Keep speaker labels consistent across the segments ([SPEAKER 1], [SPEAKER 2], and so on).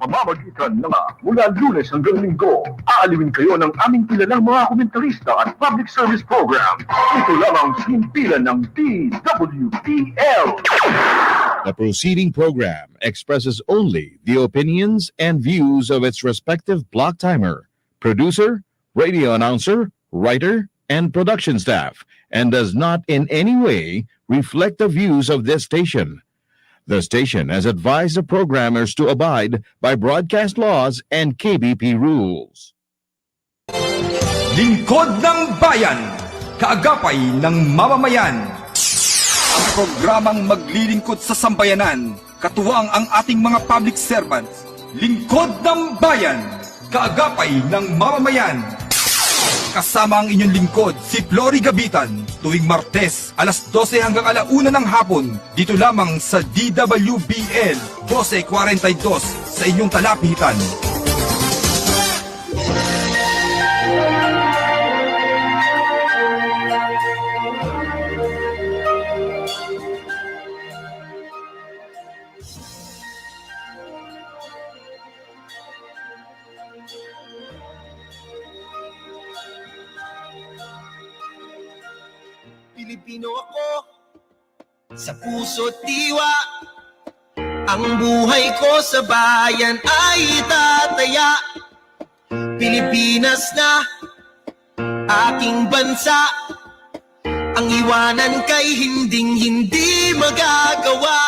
[SPEAKER 1] Pamamagitan ng mula Lunes hanggang Linggo, aalawin kayo ng aming kilalang mga komentarista at public service program. Ito lamang sinimpilan ng DWPL.
[SPEAKER 2] The proceeding program expresses only the opinions and views of its respective block timer, producer, radio announcer, writer, and production staff, and does not in any way reflect the views of this station. The station has advised the programmers to abide by broadcast laws and KBP rules.
[SPEAKER 3] Lingkod ng Bayan, kaagapay ng mamamayan. Ang programang maglilingkod sa sambayanan, katuwang ang ating mga public servants. Lingkod ng Bayan, kaagapay ng mamamayan. Kasama ang inyong lingkod, si Flory Gabitan, tuwing Martes, alas 12 hanggang alauna ng hapon, dito lamang sa DWBL 1242 sa inyong talapitan.
[SPEAKER 4] Pilipino ako, sa puso't diwa. Ang buhay ko sa bayan ay tataya. Pilipinas na aking bansa. Ang iwanan kay hindi magagawa.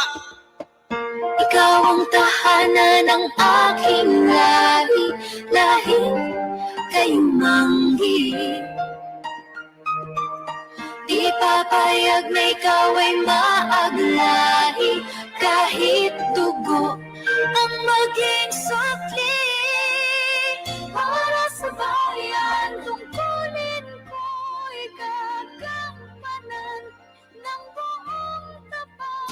[SPEAKER 5] Ikaw ang tahanan ng aking lahi, lahing kayong manggi. Di papayag na ikaw ay maaglahi, kahit dugo ang maging sukli. Para sa bayan, tungkulin ko'y gagampanan ng buong tapat.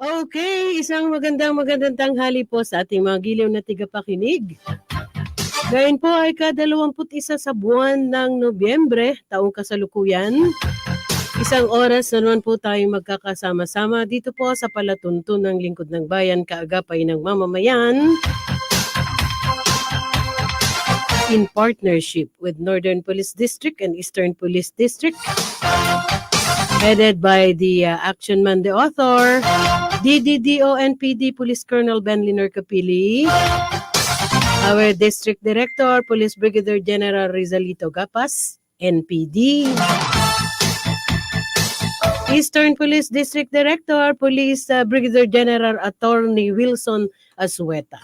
[SPEAKER 6] Okay, isang magandang tanghali po sa ating mga giliw na tigapakinig. Ngayon po ay ka-21 sa buwan ng Nobyembre, taong kasalukuyan. Isang oras na naman po tayong magkakasama-sama dito po sa palatuntunan ng Lingkod ng Bayan, kaagapay ng mamamayan, in partnership with Northern Police District and Eastern Police District, headed by the Action Man, the author, DDDO NPD Police Colonel Ben Linor Capili, our District Director, Police Brigadier General Rizalito Gapas, NPD, Eastern Police District Director, Police Brigadier General Attorney Wilson Asueta.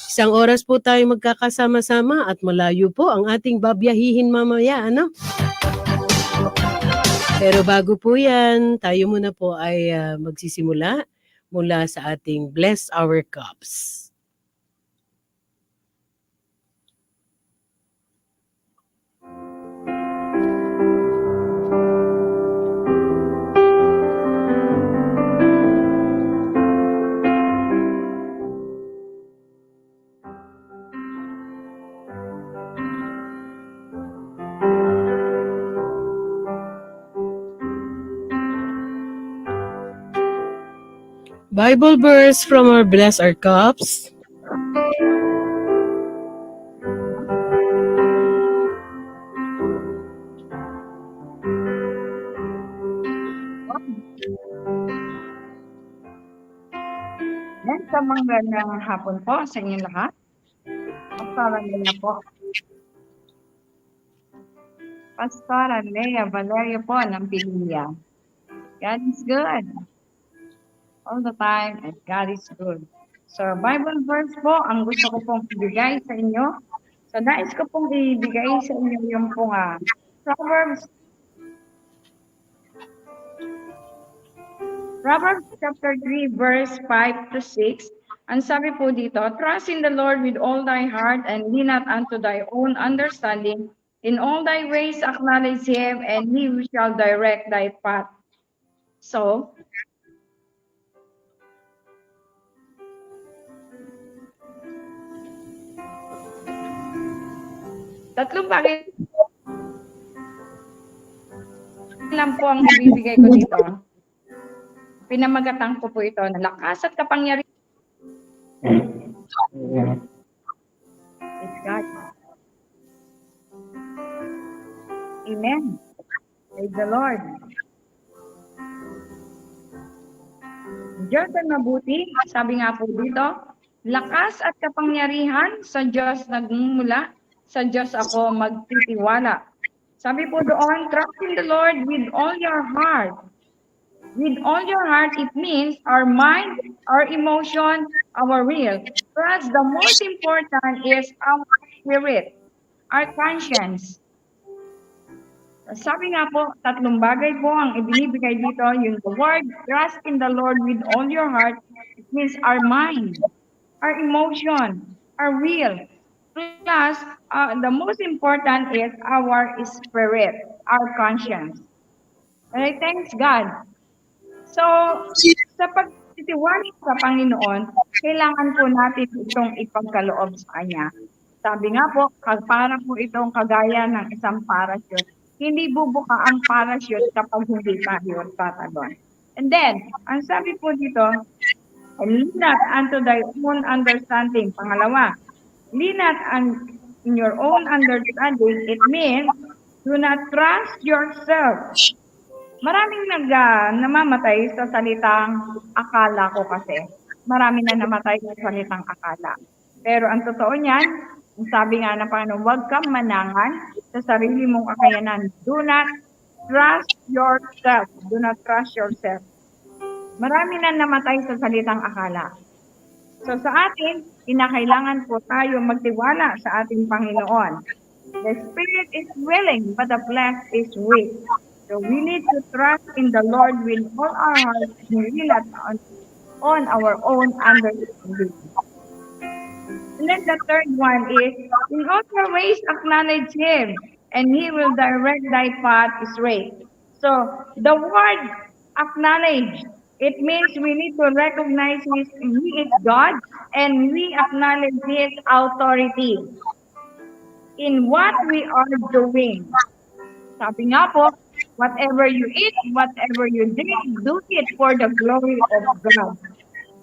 [SPEAKER 6] Isang oras po tayo magkakasama-sama at malayo po ang ating babiyahihin mamaya, ano? Pero bago po yan, tayo muna po ay magsisimula mula sa ating Bless Our Cups. Bible verse from our Bless Our Cups.
[SPEAKER 7] Sa magandang hapon po sa inyong lahat. Pastora Lea po. Pastora Lea Valerio po ng Pilia. God is good. All the time, and God is good. So, Bible verse po, ang gusto ko pong ibigay sa inyo. So, nais ko pong ibigay sa inyo yung pong Proverbs chapter 3, verse 5 to 6. Ang sabi po dito, trust in the Lord with all thy heart and lean not unto thy own understanding. In all thy ways acknowledge him, and he shall direct thy path. So, Tatlong bagay lang po ang ibibigay ko dito. Pinamagatan ko po ito na lakas at kapangyarihan. It's God. Amen. Praise the Lord. Diyos ay mabuti, sabi nga po dito, lakas at kapangyarihan sa Diyos nagmumula, sa Diyos ako magtitiwala. Sabi po doon, trust in the Lord with all your heart. With all your heart, it means our mind, our emotion, our will. Plus, the most important is our spirit, our conscience. Sabi nga po, tatlong bagay po ang ibinibigay dito, yung the word, trust in the Lord with all your heart, it means our mind, our emotion, our will. Plus, the most important is our spirit, our conscience. Alright, thanks God. So, sa pagtitiwala sa Panginoon, kailangan po natin itong ipagkaloob sa Kanya. Sabi nga po, para po itong kagaya ng isang parachute. Hindi bubuka ang parachute kapag hindi tayo tatalon. And then, ang sabi po dito, lean not unto thy own understanding. Pangalawa, lean not in your own understanding. It means, do not trust yourself. Maraming namamatay sa salitang akala ko kasi. Marami na namatay sa salitang akala. Pero ang totoo niyan, sabi nga ng Panginoon, huwag kang manangan sa sarili mong kakayanan. Do not trust yourself. Do not trust yourself. Marami na namatay sa salitang akala. So sa atin, kinakailangan po tayo magtiwala sa ating Panginoon. The spirit is willing, but the flesh is weak. So we need to trust in the Lord with all our hearts and lean not on our own understanding. And then the third one is, in all your ways acknowledge Him, and He will direct thy path straight. So the word acknowledge, it means we need to recognize He is God, and we acknowledge His authority in what we are doing. Sabi nga po, whatever you eat, whatever you drink, do it for the glory of God.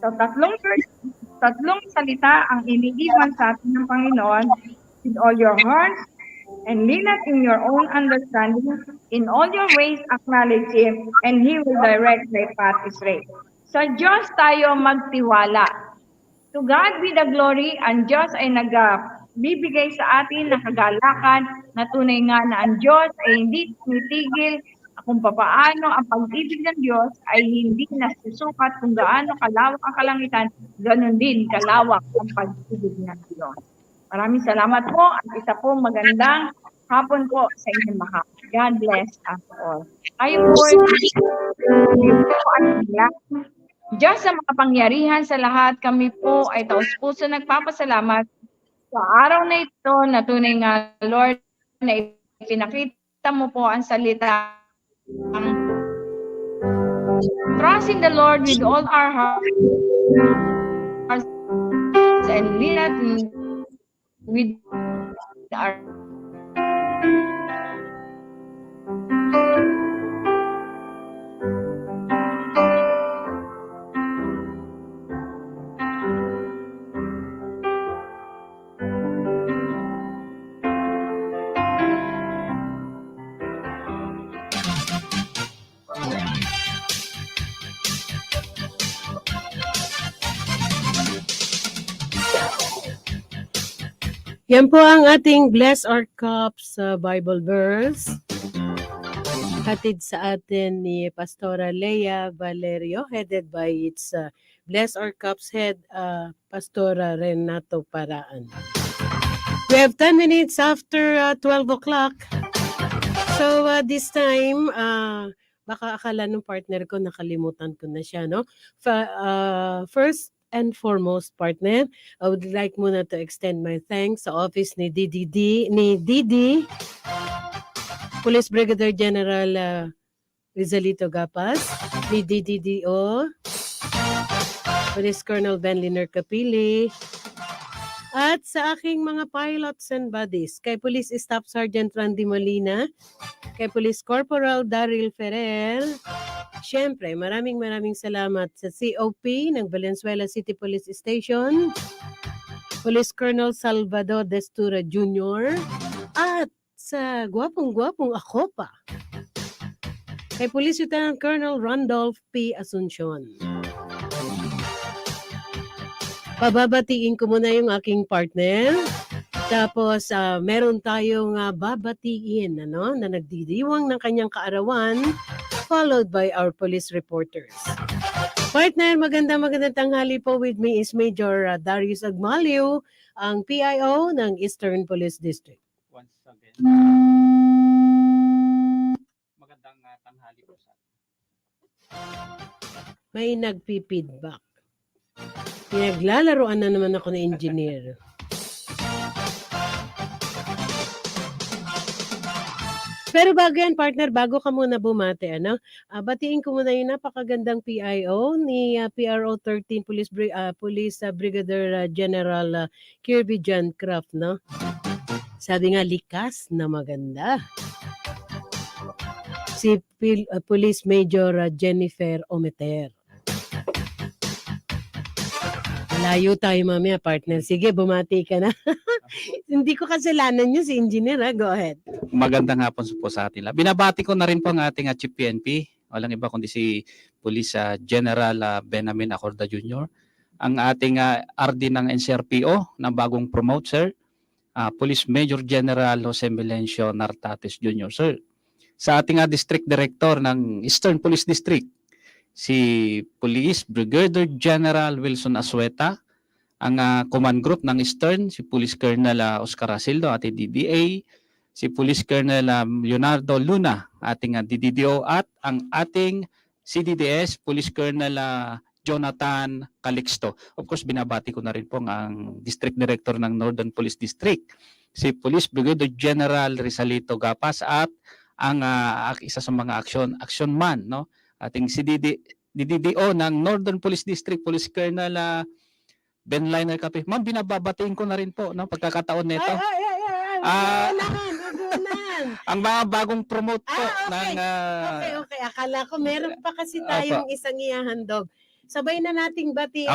[SPEAKER 7] So tatlong salita ang iniiwan sa atin ng Panginoon, with all your heart, and lean not in your own understanding, in all your ways acknowledge Him, and He will direct thy path straight. Sa Diyos tayo magtiwala. To God be the glory, ang Diyos ay nagbibigay sa atin ng kagalakan na tunay nga na ang Diyos ay hindi tumitigil kung papaano ang pag-ibig ng Diyos ay hindi nasusukat kung gaano kalawak ang kalangitan, ganun din kalawak ang pag-ibig ng Diyos. Maraming salamat po at isa po magandang hapon po sa inyong lahat. God bless us all. Kayo po Diyos sa mga pangyarihan sa lahat, kami po ay taos-puso nagpapasalamat sa araw na ito na tunay nga, Lord, na ipinakita mo po ang salita. Trust in the Lord with all our hearts and lean not with our
[SPEAKER 6] Yan po ang ating Bless Our Cups Bible verse. Hatid sa atin ni Pastora Lea Valerio, headed by its Bless Our Cups head, Pastora Renato Paraan. We have 10 minutes after 12 o'clock. So this time, baka akala ng partner ko, nakalimutan ko na siya, no? First and foremost, partner, I would like muna to extend my thanks sa office ni Didi, Police Brigadier General Rizalito Gapas, ni DDDO, Police Colonel Ben Liner Capili, At sa aking mga pilots and buddies, kay Police Staff Sergeant Randy Molina, kay Police Corporal Daryl Ferrer, syempre maraming salamat sa COP ng Valenzuela City Police Station, Police Colonel Salvador Destura Jr., at sa gwapong-gwapong ako pa, kay Police Lieutenant Colonel Randolph P. Asuncion. Pababatiin ko muna yung aking partner. Tapos, meron tayong babatiin na nagdidiwang ng kanyang kaarawan, followed by our police reporters. Partner, magandang tanghali po. With me is Major Darius Agmalio, ang PIO ng Eastern Police District.
[SPEAKER 8] Once again, magandang tanghali po sa
[SPEAKER 6] May nagpi-feedback. Pinaglalaroan na naman ako ng engineer. Pero bago yan, partner, bago ka muna bumate, batiin ko muna yung napakagandang PIO ni PRO 13 Police Brigadier General Kirby John Craft, no? Sabi nga, likas na maganda. Si Police Major Jennifer Ometer. Layo tayo mamaya, partner. Sige, bumati ka na. Hindi ko kasalanan yun si engineer, Go ahead.
[SPEAKER 8] magandang hapon po sa atin. Binabati ko na rin po ang ating Chief PNP. Walang iba kundi si Police General Benamin Acorda Jr. Ang ating RD ng NCRPO na bagong promote, sir. Police Major General Jose Melencio Nartates Jr., sir. Sa ating District Director ng Eastern Police District, si Police Brigadier General Wilson Asueta, ang command group ng Eastern, si Police Colonel Oscar Asildo, ating DDA, si Police Colonel Leonardo Luna, ating DDDO, at ang ating CDDS, Police Colonel Jonathan Calixto. Of course, binabati ko na rin po ang District Director ng Northern Police District, si Police Brigadier General Rizalito Gapas, at ang isa sa mga action man, no? Ating DDDO ng Northern Police District, Police Colonel Ben Liner Cape. Ma'am, binababatiin ko na rin po, no, pagkakataon nito. Ang mga bagong promote po ng...
[SPEAKER 6] Okay. Akala ko meron pa kasi tayong isang ihahandog. Sabay na nating batiin,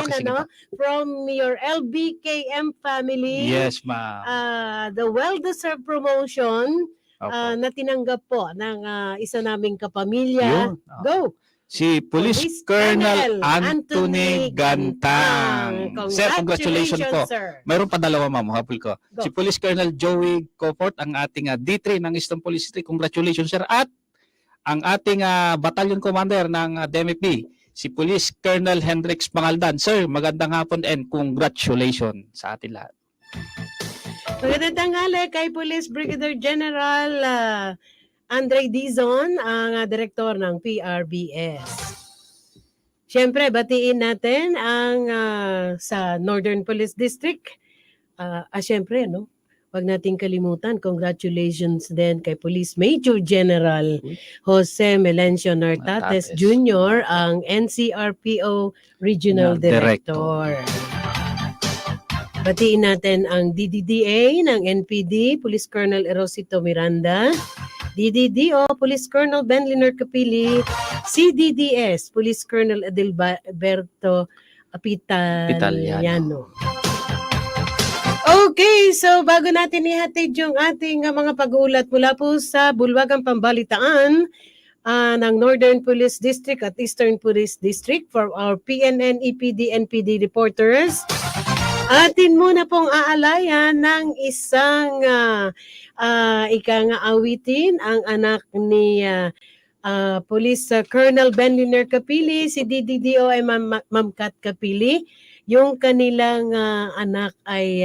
[SPEAKER 6] from your LBKM family.
[SPEAKER 8] Yes, ma'am.
[SPEAKER 6] The well-deserved promotion na tinanggap po ng isa naming kapamilya. Go!
[SPEAKER 8] Si Police Colonel Anthony Gantang. Sir, congratulations po.
[SPEAKER 6] Sir.
[SPEAKER 8] Mayroon pa dalawa, ma'am. Habol ko.
[SPEAKER 6] Go.
[SPEAKER 8] Si Police Colonel Joey Coport, ang ating D3 ng Eastern Police District. Congratulations, sir. At ang ating battalion commander ng DMFB, si Police Colonel Hendrix Pangaldan. Sir, magandang hapon and congratulations sa atin lahat.
[SPEAKER 6] Magandang tanghali kay Police Brigadier General Andre Dizon, ang direktor ng PRBS. Siyempre, batiin natin ang sa Northern Police District. Siyempre, wag nating kalimutan, congratulations din kay Police Major General Jose Melencio Nartates Jr., ang NCRPO Regional Director. Batiin natin ang DDDA ng NPD, Police Colonel Erosito Miranda, DDDO, Police Colonel Ben Liner Capili, CDDS, Police Colonel Adilberto Pitaliano. Okay, so bago natin ihatid yung ating mga pag-uulat mula po sa Bulwagang Pambalitaan ng Northern Police District at Eastern Police District for our PNN, EPD, NPD reporters, atin muna pong aalayan ng isang awitin ang anak ni Police Colonel Ben Liner Capili, si DDDO ay Ma'am Kat Capili. Yung kanilang anak ay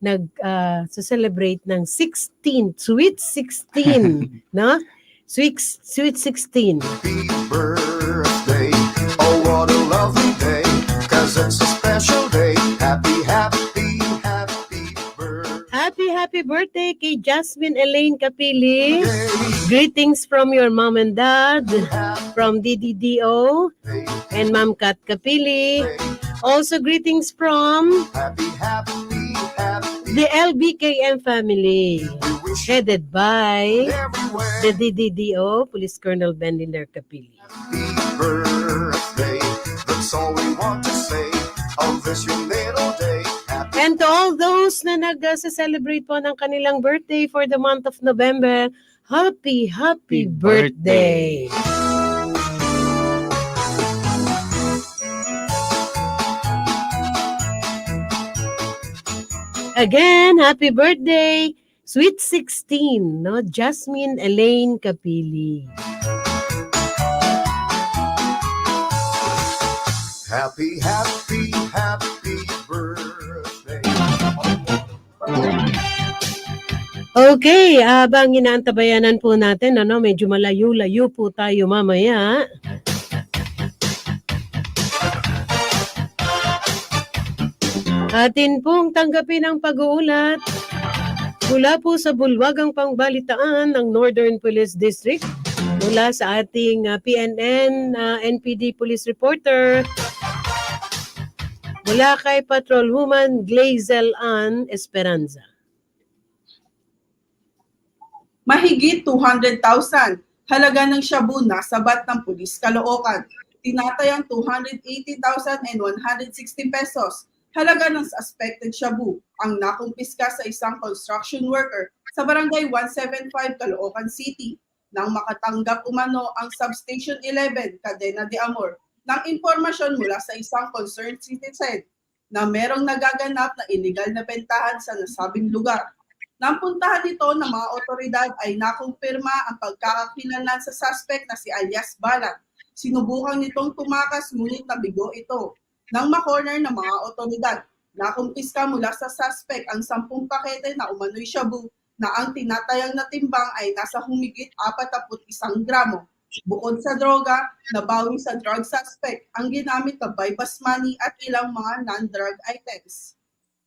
[SPEAKER 6] nag-celebrate ng 16, sweet 16, no? Sweet 16.
[SPEAKER 9] Happy birthday, oh what a lovely day, 'cause it's a special day. Happy birthday.
[SPEAKER 6] Happy birthday kay Jasmine Elaine Capili. Greetings from your mom and dad, from DDDO and Ma'am Kat Capili. Also greetings from
[SPEAKER 9] Happy
[SPEAKER 6] The LBKM family, headed by
[SPEAKER 9] everywhere.
[SPEAKER 6] the DDDO, Police Colonel Bendinder Capili.
[SPEAKER 9] Happy birthday, that's all we want to say on this your little day. Happy
[SPEAKER 6] And to all those na nag-celebrate po ng kanilang birthday for the month of November, happy birthday! Again, happy birthday, Sweet 16, no? Jasmine Elaine Capili.
[SPEAKER 9] happy, happy, happy birthday.
[SPEAKER 6] Okay, abang inaantabayanan po natin, ano, medyo malayo-layo po tayo mamaya. Atin pong tanggapin ang pag-uulat mula po sa bulwagang pangbalitaan ng Northern Police District, mula sa ating PNN NPD Police Reporter, mula kay Patrolwoman Glazel Ann Esperanza.
[SPEAKER 10] Mahigit 200,000 halaga ng shabu na sabat ng pulis Caloocan. Tinatayang 280,000 and 160 pesos halaga ng suspected shabu ang nakumpiska sa isang construction worker sa barangay 175 Caloocan City nang makatanggap umano ang Substation 11 Cadena de Amor ng impormasyon mula sa isang concerned citizen na merong nagaganap na illegal na bentahan sa nasabing lugar. Nang puntahan nito ng mga otoridad ay nakumpirma ang pagkakakilanlan sa suspect na si alias Balat. Sinubukan nitong tumakas ngunit nabigo ito. Nang makorner ng mga otoridad, nakumpiska mula sa suspect ang 10 pakete na umano'y shabu na ang tinatayang na timbang ay nasa humigit 41 gramo. Bukod sa droga, nabawi sa drug suspect ang ginamit na bypass money at ilang mga non-drug items.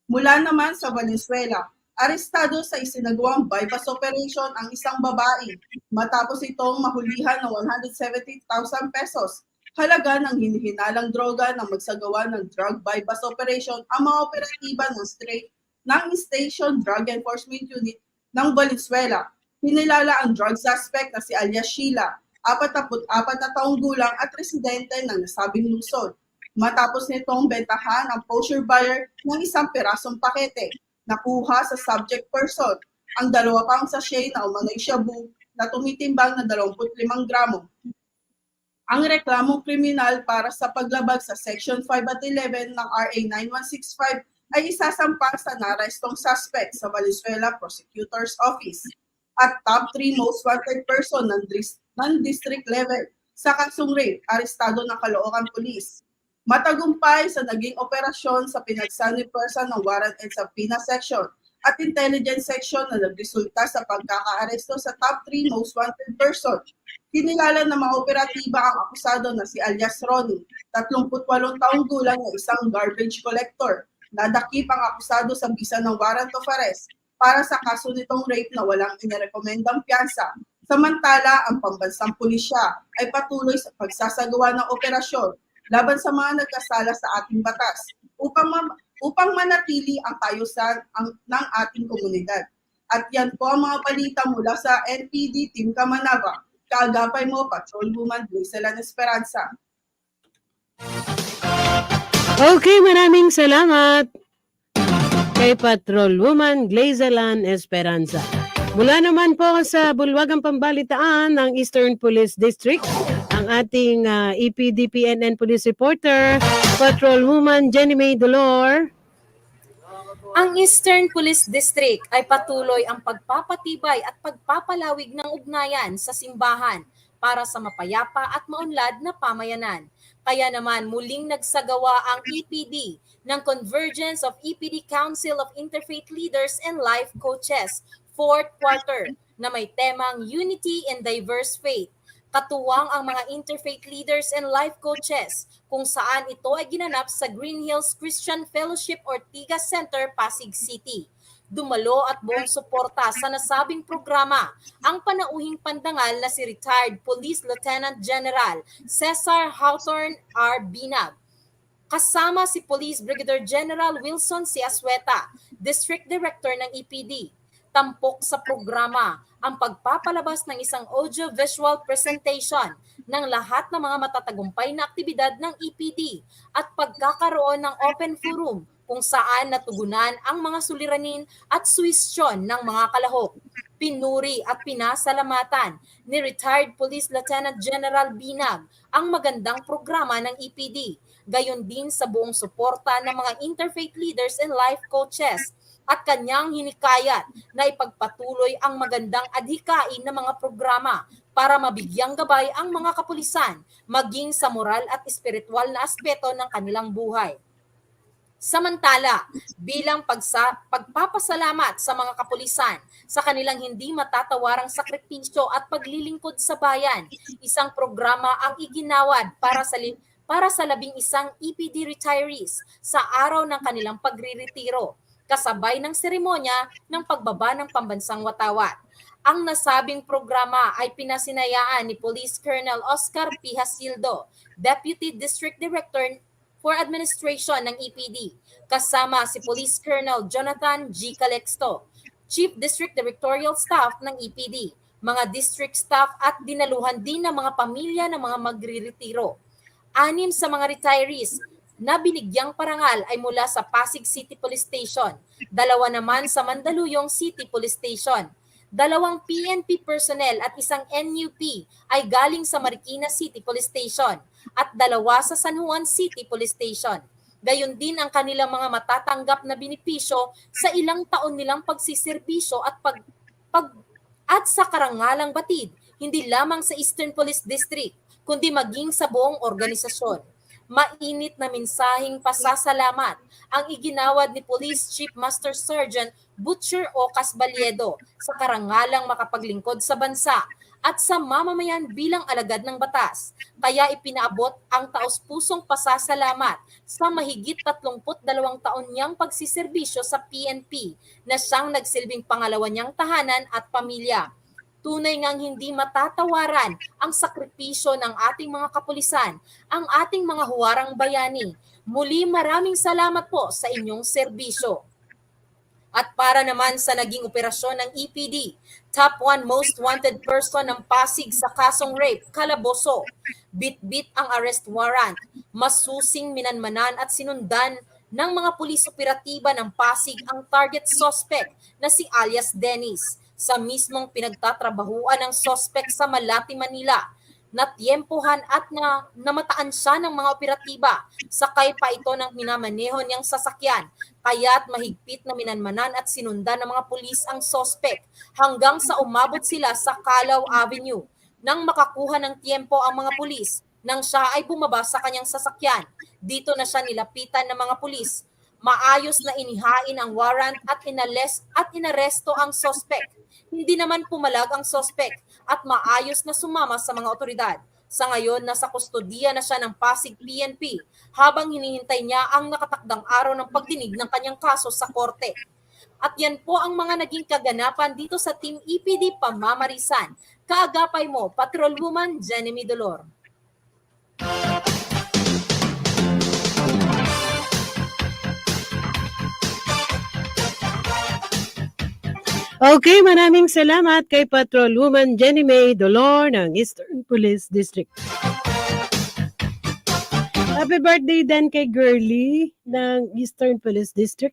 [SPEAKER 10] Mula naman sa Valenzuela, arestado sa isinagawang bypass operation ang isang babae matapos itong mahulihan ng 170,000 pesos. Halaga ng hinihinalang droga na magsagawa ng drug bypass operation ang mga operatiba ng Station Drug Enforcement Unit ng Valenzuela. Hinilala ang drug suspect na si alias Sheila, 44 na taong gulang at residente ng nasabing lungsod. Matapos nitong bentahan ang kosher buyer ng isang pirasong pakete, nakuha sa subject person ang 2 pang sachet na umano'y shabu na tumitimbang na 25 gramo. Ang reklamong kriminal para sa paglabag sa Section 5 at 11 ng RA 9165 ay isasampa sa narestong suspect sa Valenzuela Prosecutor's Office at top 3 most wanted person ng district level sa kasong rape, arestado ng Caloocan Police. Matagumpay sa naging operasyon sa pinagsanipersa ng Warrant and Subpoena Section at Intelligence Section na nagresulta sa pagkakaaresto sa top 3 most wanted person. Kinilala ng mga operatiba ang akusado na si alias Ronnie, 38 taong gulang na isang garbage collector. Nadakip ang akusado sa bisa ng warrant of arrest para sa kaso nitong rape na walang inirekomendang piyansa. Samantala, ang pambansang pulisya ay patuloy sa pagsasagawa ng operasyon laban sa mga nagkasala sa ating batas upang manatili ang kaayusan ng ating komunidad. At yan po ang mga balita mula sa NPD Team Kamanava. Kaagapay mo, Patrolwoman Glazel Ann Esperanza.
[SPEAKER 6] Okay, maraming salamat kay Patrolwoman Glazel Ann Esperanza. Mula naman po sa bulwagang pambalitaan ng Eastern Police District, ang ating EPD PNN Police Reporter, Patrolwoman Jenny May Dolor.
[SPEAKER 11] Ang Eastern Police District ay patuloy ang pagpapatibay at pagpapalawig ng ugnayan sa simbahan para sa mapayapa at maunlad na pamayanan. Kaya naman muling nagsagawa ang EPD ng Convergence of EPD Council of Interfaith Leaders and Life Coaches, 4th quarter, na may temang Unity in Diverse Faith. Katuwang ang mga interfaith leaders and life coaches kung saan ito ay ginanap sa Green Hills Christian Fellowship Ortigas Center, Pasig City. Dumalo at buong suporta sa nasabing programa ang panauhing pandangal na si retired Police Lieutenant General Cesar Hawthorne R. Binag. kasama si Police Brigadier General Wilson C. Asueta, District Director ng EPD. Tampok sa programa ang pagpapalabas ng isang audio-visual presentation ng lahat ng mga matatagumpay na aktibidad ng EPD at pagkakaroon ng open forum kung saan natugunan ang mga suliranin at suwisyon ng mga kalahok. Pinuri at pinasalamatan ni retired Police Lieutenant General Binag ang magandang programa ng EPD, gayon din sa buong suporta ng mga interfaith leaders and life coaches at kanyang hinikayat na ipagpatuloy ang magandang adhikain ng mga programa para mabigyang gabay ang mga kapulisan maging sa moral at espiritual na aspeto ng kanilang buhay. Samantala, bilang pagpapasalamat sa mga kapulisan sa kanilang hindi matatawarang sakripisyo at paglilingkod sa bayan, isang programa ang iginawad para sa 11 EPD retirees sa araw ng kanilang pagriretiro, kasabay ng seremonya ng pagbaba ng pambansang watawat. Ang nasabing programa ay pinasinayaan ni Police Colonel Oscar P. Hasildo, Deputy District Director for Administration ng EPD, kasama si Police Colonel Jonathan G. Calexto, Chief District Directorial Staff ng EPD, mga district staff at dinaluhan din ng mga pamilya ng mga magriretiro. 6 sa mga retirees na binigyang parangal ay mula sa Pasig City Police Station, 2 naman sa Mandaluyong City Police Station. 2 PNP personnel at 1 NUP ay galing sa Marikina City Police Station at 2 sa San Juan City Police Station. Gayon din ang kanilang mga matatanggap na benepisyo sa ilang taon nilang pagsiserbisyo at sa karangalang batid, hindi lamang sa Eastern Police District, kundi maging sa buong organisasyon. Mainit na mensaheng pasasalamat ang iginawad ni Police Chief Master Sergeant Butcher Ocas Baliedo sa karangalang makapaglingkod sa bansa at sa mamamayan bilang alagad ng batas. Kaya ipinaabot ang taos-pusong pasasalamat sa mahigit 32 taon niyang pagsiserbisyo sa PNP na siyang nagsilbing pangalawa niyang tahanan at pamilya. Tunay ngang hindi matatawaran ang sakripisyo ng ating mga kapulisan, ang ating mga huwarang bayani. Muli maraming salamat po sa inyong serbisyo. At para naman sa naging operasyon ng EPD, top 1 most wanted person ng Pasig sa kasong rape, kalaboso. Bit-bit ang arrest warrant, masusing minanmanan at sinundan ng mga pulis operatiba ng Pasig ang target suspect na si alias Dennis sa mismong pinagtatrabahuan ng suspect sa Malati, Manila. Natyempohan at namataan siya ng mga operatiba. Sakay pa ito ng minamaneho niyang sasakyan. Kaya't mahigpit na minanmanan at sinundan ng mga pulis ang suspect hanggang sa umabot sila sa Calao Avenue. Nang makakuha ng tiempo ang mga pulis, nang siya ay bumaba sa kanyang sasakyan, dito na siya nilapitan ng mga pulis. Maayos na inihain ang warrant at inaresto ang suspect. Hindi naman pumalag ang suspect at maayos na sumama sa mga otoridad. Sa ngayon, nasa kustodiya na siya ng Pasig PNP habang hinihintay niya ang nakatakdang araw ng pagdinig ng kanyang kaso sa korte. At yan po ang mga naging kaganapan dito sa Team EPD Pamamarisan. Kaagapay mo, Patrolwoman Jenny Dolor.
[SPEAKER 6] Okay, maraming salamat kay Patrolwoman Jenny May Dolor ng Eastern Police District. Happy birthday din kay Girlie ng Eastern Police District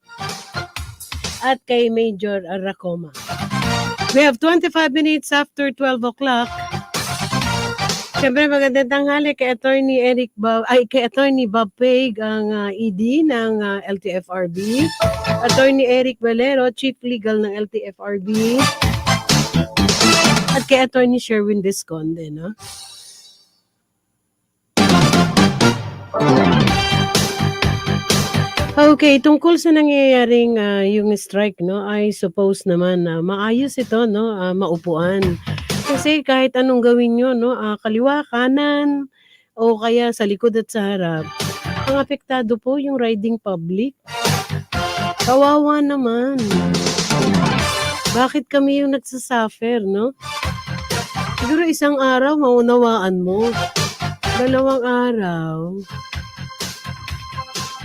[SPEAKER 6] at kay Major Aracoma. We have 25 minutes after 12 o'clock. Siyempre magandang tanghali kay Attorney Bob Paig, ang ED ng LTFRB. Attorney Eric Valero, Chief Legal ng LTFRB. At kay Attorney Sherwin Desconde, no? Okay, tungkol sa nangyayaring yung strike, no, I suppose naman na maayos ito, no, maupuan. Kasi kahit anong gawin nyo, no, kaliwa, kanan, o kaya sa likod at sa harap, ang apektado po yung riding public. Kawawa naman. Bakit kami yung nagsasuffer, no? Siguro isang araw, maunawaan mo. 2 araw.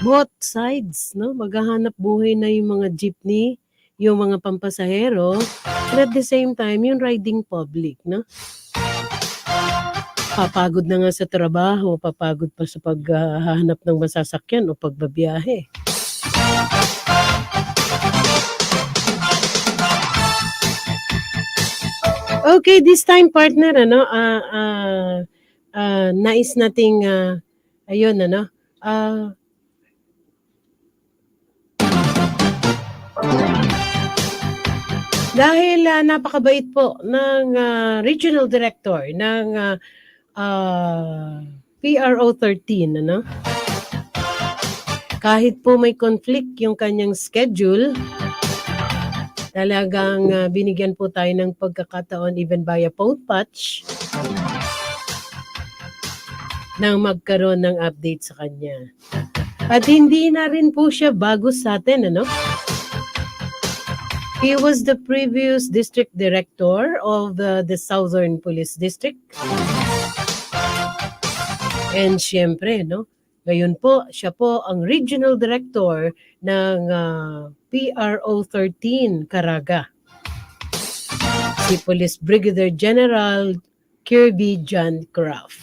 [SPEAKER 6] both sides, no? Maghahanap buhay na yung mga jeepney, yung mga pampasahero, and at the same time, yung riding public, no? Papagod na nga sa trabaho, papagod pa sa paghahanap ng masasakyan o pagbabiyahe. Okay, this time partner, ano, nais nating, ayun, ano, dahil napakabait po ng regional director ng PRO 13, ano? Kahit po may conflict yung kanyang schedule, talagang binigyan po tayo ng pagkakataon even via phone patch nang magkaroon ng update sa kanya. At hindi na rin po siya bago sa atin, ano? He was the previous district director of the Southern Police District. And syempre, no? Ngayon po, siya po ang regional director ng PRO 13 Caraga. Si Police Brigadier General Kirby John Craft.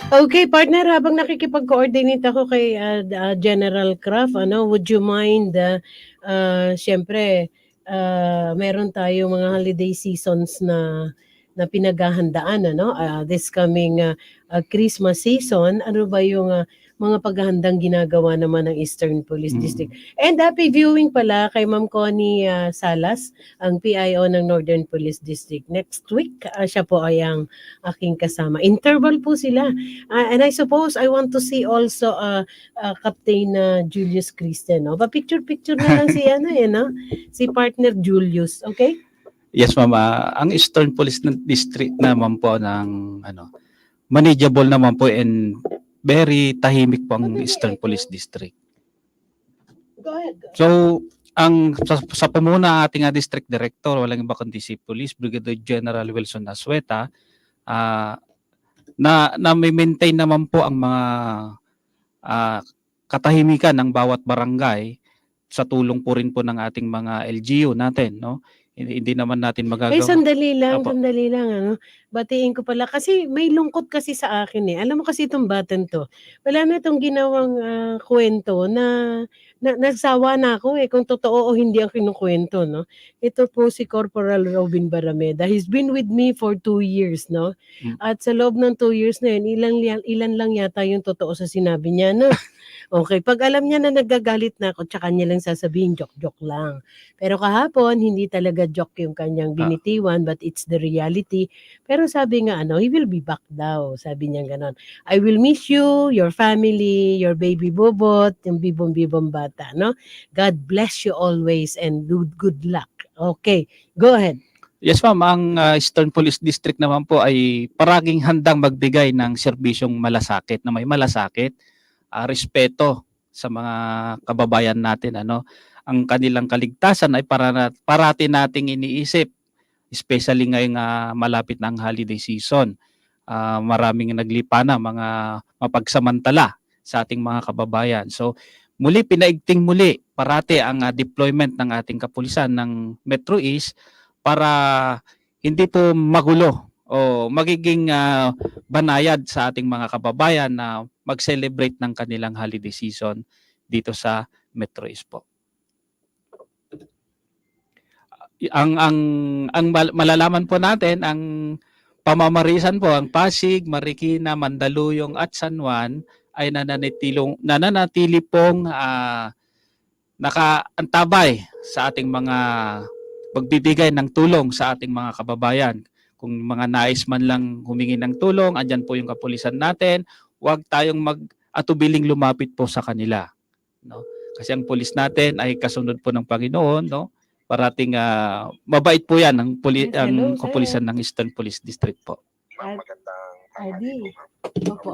[SPEAKER 6] Okay, partner, habang nakikipag-coordinate ako kay General Craft, ano, would you mind, syempre, meron tayo mga holiday seasons na pinaghahandaan, ano, this coming Christmas season, ano ba yung mga paghahandang ginagawa naman ng Eastern Police District. And happy viewing pala kay Ma'am Connie Salas, ang PIO ng Northern Police District. Next week, siya po ay ang aking kasama. Interval po sila. And I suppose I want to see also Captain Julius Christian. No? Pa-picture-picture na lang si, no? Si partner Julius. Okay?
[SPEAKER 8] Yes, ma'am. Ang Eastern Police District naman po ng manageable naman po and very tahimik po ang Eastern Police District.
[SPEAKER 6] Go ahead.
[SPEAKER 8] So, sa pamuna ating district director, walang iba kundi si Police Brigadier General Wilson Asueta, na may maintain naman po ang mga katahimikan ng bawat barangay sa tulong po rin po ng ating mga LGU natin, no? Hindi naman natin magagawa.
[SPEAKER 6] Sandali lang,
[SPEAKER 8] Apo.
[SPEAKER 6] ano. Batiin ko pala kasi may lungkot kasi sa akin eh. Alam mo kasi itong batan to. Wala na itong ginawang kwento na nagsawa na ako eh kung totoo o hindi ang kinukwento, no. Ito po si Corporal Robin Barameda. He's been with me for 2 years, no. At sa loob ng 2 years na yun, ilan lang yata yung totoo sa sinabi niya, no. Okay, pag alam niya na nagagalit na ako, tsaka niya lang sasabihin, joke lang. Pero kahapon, hindi talaga joke yung kanyang binitiwan, but it's the reality. Pero sabi nga, he will be back daw. Sabi niya ganon. I will miss you, your family, your baby bobot, yung bibong-bibong bata, no? God bless you always and good luck. Okay, go ahead.
[SPEAKER 8] Yes, ma'am. Ang Eastern Police District naman po ay paraging handang magbigay ng serbisyong malasakit na may malasakit, respeto sa mga kababayan natin, ano. Ang kanilang kaligtasan ay parati nating iniisip, especially ngayong malapit ng holiday season. Maraming naglipa na mga mapagsamantala sa ating mga kababayan. So muli pinaigting muli parati ang deployment ng ating kapulisan ng Metro East para hindi po magulo o magiging banayad sa ating mga kababayan na mag-celebrate ng kanilang holiday season dito sa Metro East po. Ang malalaman po natin, ang pamamarisan po, ang Pasig, Marikina, Mandaluyong at San Juan ay nananatili pong nakaantabay sa ating mga pagbibigay ng tulong sa ating mga kababayan. Kung mga nais man lang humingi ng tulong, andyan po yung kapulisan natin. Huwag tayong atubiling lumapit po sa kanila, no? Kasi ang pulis natin ay kasunod po ng Panginoon, no? Parating mabait po 'yan ang kapulisan ng Eastern Police District po.
[SPEAKER 6] Adi. Opo.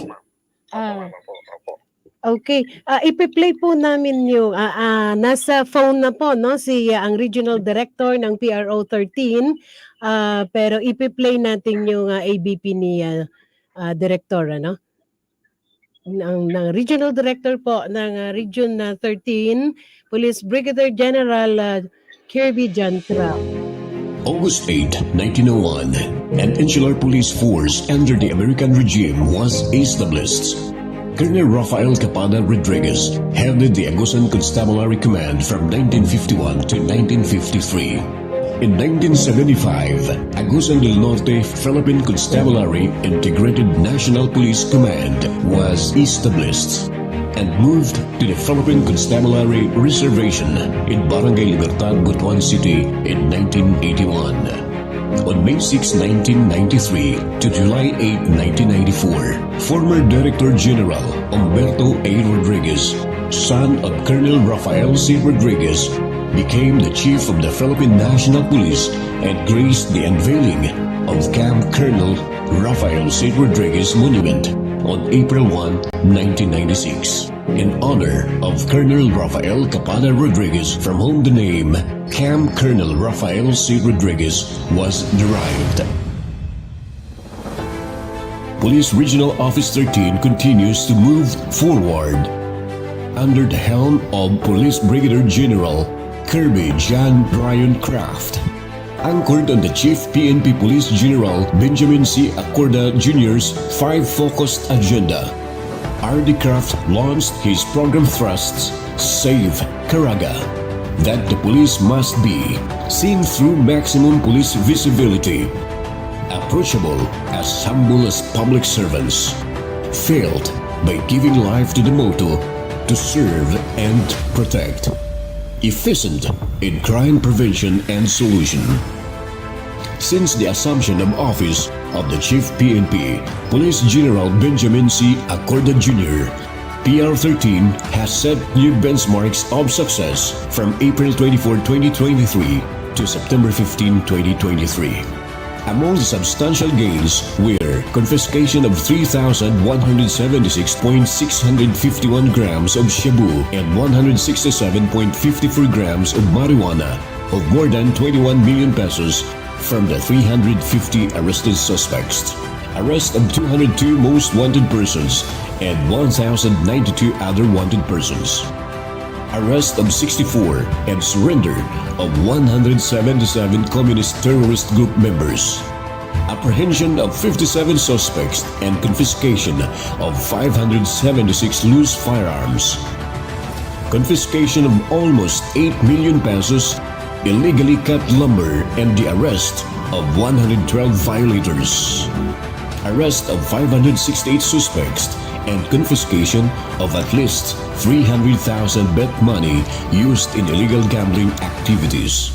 [SPEAKER 6] Okay, ipi-play po namin yung nasa phone na po no si ang regional director ng PRO 13 pero ipi-play natin yung ABP ni director ano ng regional director po ng Region 13 Police Brigadier General Kirby Jantra.
[SPEAKER 12] August 8, 1901, an insular police force under the American regime was established. Colonel Rafael Capada Rodriguez headed the Agusan Constabulary Command from 1951 to 1953. In 1975, Agusan del Norte Philippine Constabulary Integrated National Police Command was established and moved to the Philippine Constabulary Reservation in Barangay Libertad, Butuan City in 1981. On May 6, 1993 to July 8, 1994, former Director General Humberto A. Rodriguez, son of Colonel Rafael C. Rodriguez, became the Chief of the Philippine National Police and graced the unveiling of Camp Colonel Rafael C. Rodriguez Monument on April 1, 1996, in honor of Colonel Rafael Capada Rodriguez, from whom the name Camp Colonel Rafael C. Rodriguez was derived. Police Regional Office 13 continues to move forward under the helm of Police Brigadier General Kirby John Brian Kraft, anchored on the Chief PNP Police General Benjamin C. Acorda Jr.'s 5-focused agenda. R.D. Kraft launched his program thrusts, Save Caraga, that the police must be seen through maximum police visibility, approachable as humble as public servants, filled by giving life to the motto to serve and protect, efficient in crime prevention and solution. Since the assumption of office of the Chief PNP, Police General Benjamin C. Acorda Jr., PR13 has set new benchmarks of success from April 24, 2023 to September 15, 2023. Among the substantial gains were confiscation of 3,176.651 grams of shabu and 167.54 grams of marijuana of more than 21 million pesos from the 350 arrested suspects, arrest of 202 most wanted persons and 1,092 other wanted persons, arrest of 64 and surrender of 177 communist terrorist group members, apprehension of 57 suspects and confiscation of 576 loose firearms, confiscation of almost 8 million pesos illegally cut lumber and the arrest of 112 violators, arrest of 568 suspects and confiscation of at least 300,000 bet money used in illegal gambling activities.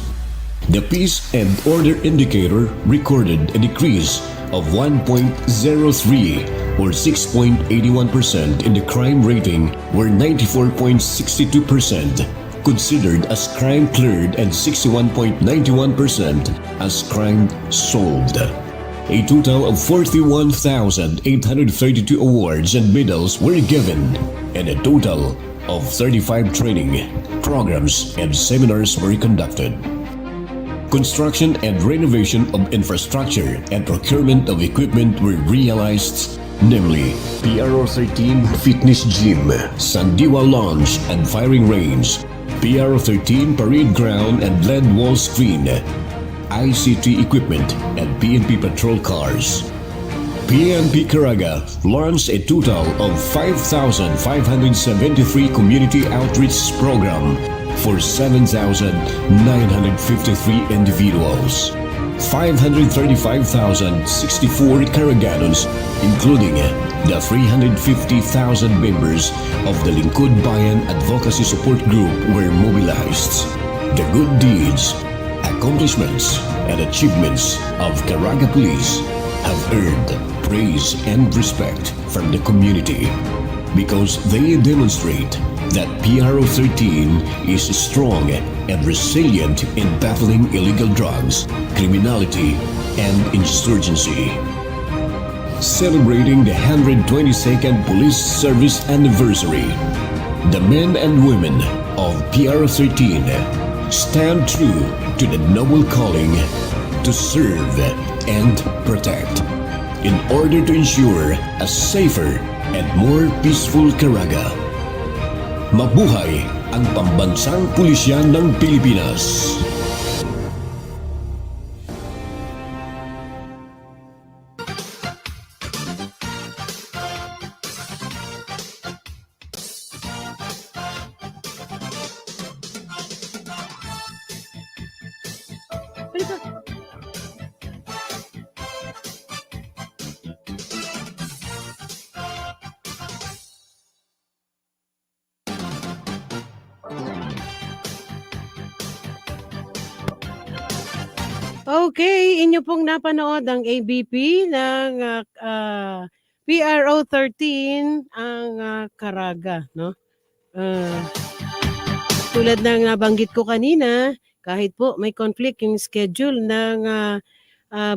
[SPEAKER 12] The Peace and Order Indicator recorded a decrease of 1.03 or 6.81% in the crime rating, where 94.62% considered as crime cleared and 61.91% as crime solved. A total of 41,832 awards and medals were given, and a total of 35 training programs and seminars were conducted. Construction and renovation of infrastructure and procurement of equipment were realized, namely PRO 13 Fitness Gym, Sandiwa Lounge and Firing Range, PRO 13 Parade Ground and LED Wall Screen, ICT equipment and PNP patrol cars. PNP Caraga launched a total of 5,573 community outreach program for 7,953 individuals. 535,064 Caraganos, including the 350,000 members of the Lingkod Bayan Advocacy Support Group, were mobilized. The good deeds, accomplishments, and achievements of Caraga Police have earned praise and respect from the community because they demonstrate that PRO 13 is strong and resilient in battling illegal drugs, criminality, and insurgency. celebrating the 122nd Police Service Anniversary. The men and women of PR13 stand true to the noble calling to serve and protect in order to ensure a safer and more peaceful Caraga. Mabuhay ang pambansang pulisyan ng Pilipinas!
[SPEAKER 6] Okay, inyo pong napanood ang ABP ng PRO 13 ang Caraga, no? Tulad ng nabanggit ko kanina, kahit po may conflict yung schedule ng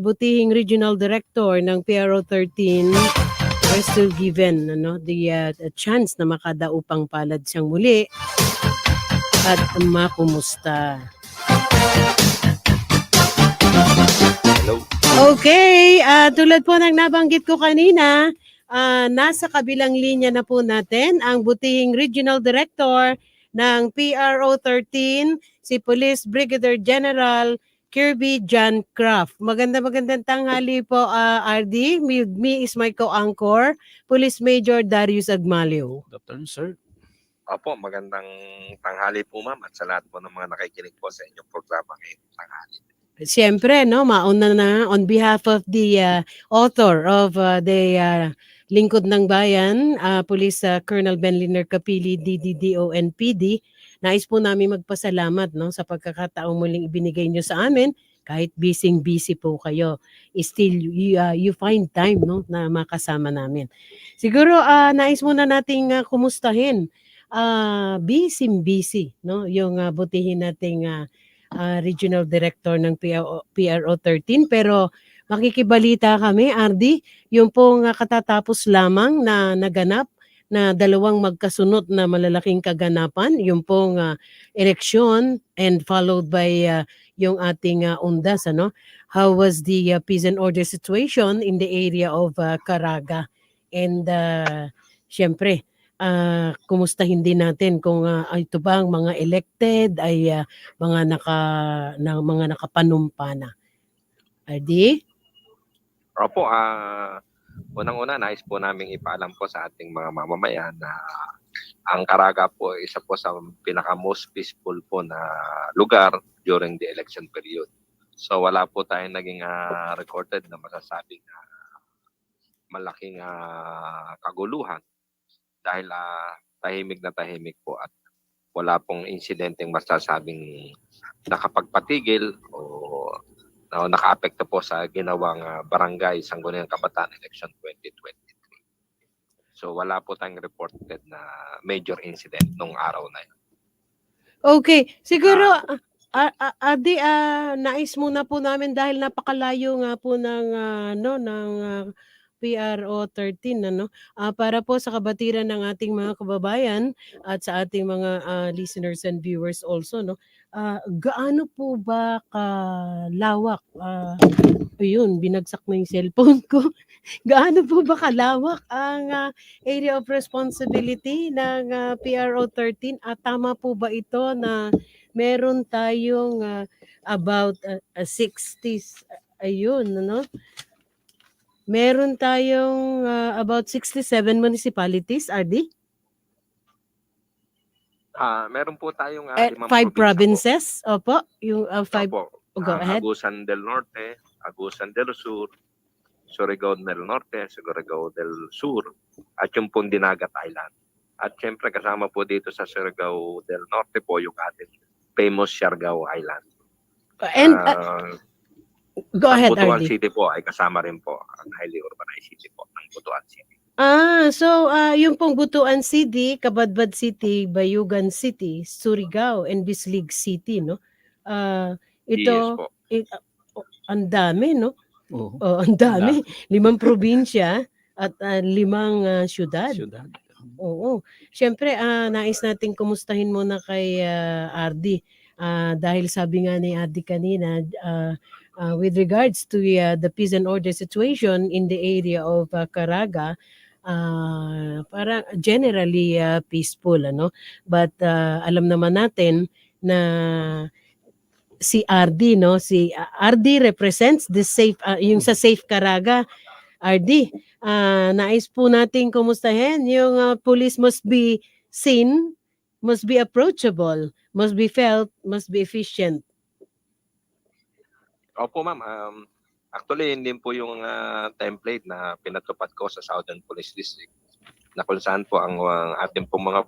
[SPEAKER 6] butihing regional director ng PRO 13, are still given the chance na makadaupang palad siyang muli at makumusta. Okay, tulad po ng nabanggit ko kanina, nasa kabilang linya na po natin ang butihing Regional Director ng PRO 13, si Police Brigadier General Kirby John Craft. Magandang tanghali po, RD. Me is my co-anchor, Police Major Darius Agmalio.
[SPEAKER 8] Good afternoon, sir.
[SPEAKER 13] Opo, magandang tanghali po ma'am at sa lahat po ng mga nakikinig po sa inyong programa ngayong tanghali.
[SPEAKER 6] Siyempre, no, mauna na on behalf of the author of the Lingkod ng Bayan, Police Colonel Benliner Capili, DDDO and PD, nais po namin magpasalamat, no, sa pagkakataong muling ibinigay nyo sa amin. Kahit busy po kayo, still you find time, no, na makasama namin. Siguro nais muna nating kumustahin, busy, no, yung butihin nating Regional Director ng PRO 13, pero makikibalita kami, RD, yung pong katatapos lamang na naganap na dalawang magkasunod na malalaking kaganapan, yung pong eleksyon and followed by yung ating undas, ano? How was the peace and order situation in the area of Caraga? And syempre, kumustahin din natin kung ito ba ang mga elected ay mga nakapanumpa na. RD?
[SPEAKER 13] Opo, unang-una nais po namin ipaalam po sa ating mga mamamayan na ang Caraga po isa po sa pinaka most peaceful po na lugar during the election period. So wala po tayong naging recorded na masasabing malaking kaguluhan. Dahil tahimik na tahimik po at wala pong insidenteng masasabing nakapagpatigil o naka-apekto po sa ginawang barangay Sangguniang Kabataan Election 2023. So wala po tayong reported na major incident nung araw na yun.
[SPEAKER 6] Okay, siguro Adi, nais muna po namin dahil napakalayo nga po ng PRO 13 para po sa kabatiran ng ating mga kababayan at sa ating mga listeners and viewers also, no, gaano po ba kalawak, ayun, binagsak na yung cellphone ko. Gaano po ba kalawak ang area of responsibility ng PRO 13 at tama po ba ito na meron tayong about 60, ayun, no? Meron tayong about 67 municipalities, RD?
[SPEAKER 13] Meron po tayong
[SPEAKER 6] 5 provinces. Opo, yung 5.
[SPEAKER 13] Opo.
[SPEAKER 6] Go ahead.
[SPEAKER 13] Agusan del Norte, Agusan del Sur, Surigao del Norte, Surigao del Sur, at yung pong Dinagat Island. At syempre kasama po dito sa Surigao del Norte po yung ating famous Siargao Island.
[SPEAKER 6] And go ahead,
[SPEAKER 13] Butuan
[SPEAKER 6] RD.
[SPEAKER 13] City po ay kasama rin po ang highly urbanized city po ng Butuan City.
[SPEAKER 6] So yung pong Butuan City, Cabadbad City, Bayugan City, Surigao, and Bislig City, no? Ito,
[SPEAKER 13] Yes po.
[SPEAKER 6] ang dami, no?
[SPEAKER 8] Oo.
[SPEAKER 6] Oh, ang dami. 5 probinsya at 5 siyudad.
[SPEAKER 8] Siyudad.
[SPEAKER 6] Oo. Siyempre, nais nating kumustahin muna kay RD. Dahil sabi nga ni RD kanina, with regards to the peace and order situation in the area of Caraga, parang generally peaceful, ano? But alam naman natin na si RD, no? Si RD represents the safe, yung sa Safe Caraga. RD, nais po nating kumustahin yung police must be seen, must be approachable, must be felt, must be efficient.
[SPEAKER 13] Opo, ma'am. Actually, yun din po yung template na pinatupad ko sa Southern Police District na kung saan po ang ating pong mga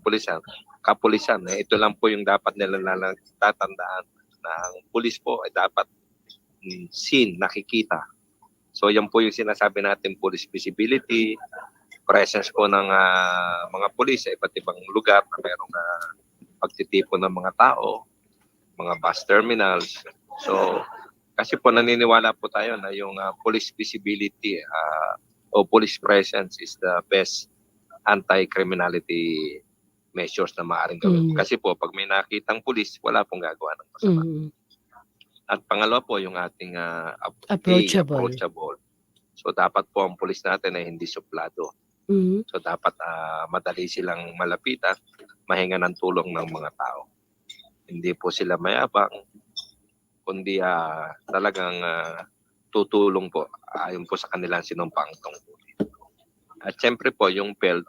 [SPEAKER 13] kapulisan, ito lang po yung dapat nila tatandaan na ang pulis po ay dapat seen, nakikita. So yan po yung sinasabi natin, police visibility, presence po ng mga pulis sa iba't ibang lugar na mayroong pagtitipon ng mga tao, mga bus terminals. So kasi po naniniwala po tayo na yung police visibility o police presence is the best anti-criminality measures na maaaring gawin. Kasi po pag may nakitang pulis, wala pong gagawa ng masama. At pangalawa po yung ating approachable. So dapat po ang pulis natin ay hindi suplado. So dapat madali silang malapitan, mahinga ng tulong ng mga tao. Hindi po sila mayabang, kundi talagang tutulong po ayon po sa kanilang sinumpaang tungkulin. At syempre po yung PELD,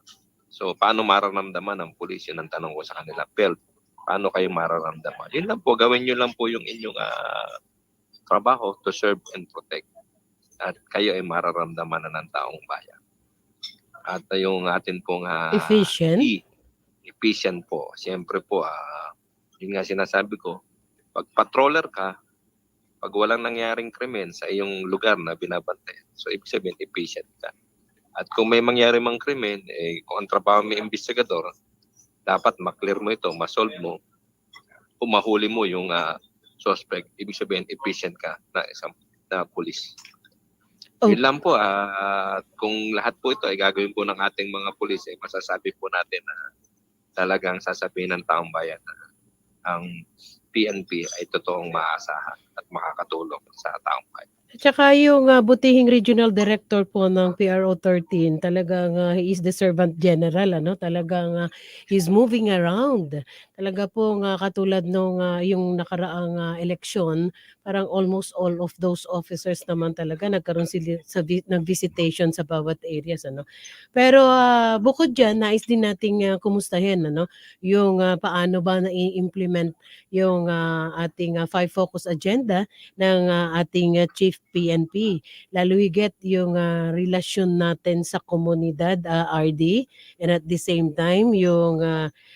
[SPEAKER 13] so paano mararamdaman ng pulis, yun ang tanong ko sa kanila. PELD, paano kayo mararamdaman? Yun lang po, gawin nyo lang po yung inyong trabaho to serve and protect. At kayo ay mararamdaman na ng taong bayan. At yung atin pong efficient po. Siyempre po, yun nga sinasabi ko, pag patroller ka, pag walang nangyaring krimen sa iyong lugar na binabantay, so ibig sabihin efficient ka. At kung may mangyari mang krimen, kung ang trabaho may investigador, dapat maklear mo ito, masolve mo, kung mahuli mo yung suspect, ibig sabihin efficient ka na isang pulis. Yun lang po, kung lahat po ito ay gagawin po ng ating mga pulis, masasabi po natin na talagang sasabihin ng taong bayan na ang PNP ay totoong maaasahan at makakatulong sa taong bayan.
[SPEAKER 6] At saka yung butihing regional director po ng PRO 13, talagang he is the servant general, ano? Talagang he's moving around. Talaga po katulad nung yung nakaraang eleksyon, parang almost all of those officers naman talaga nagkaroon sila ng visitation sa bawat areas, ano? Pero bukod diyan, nais din nating kumustahin, ano? Yung paano ba na-implement yung ating 5 focus agenda ng ating Chief PNP. Lalo higit yung relasyon natin sa komunidad, RD, and at the same time, yung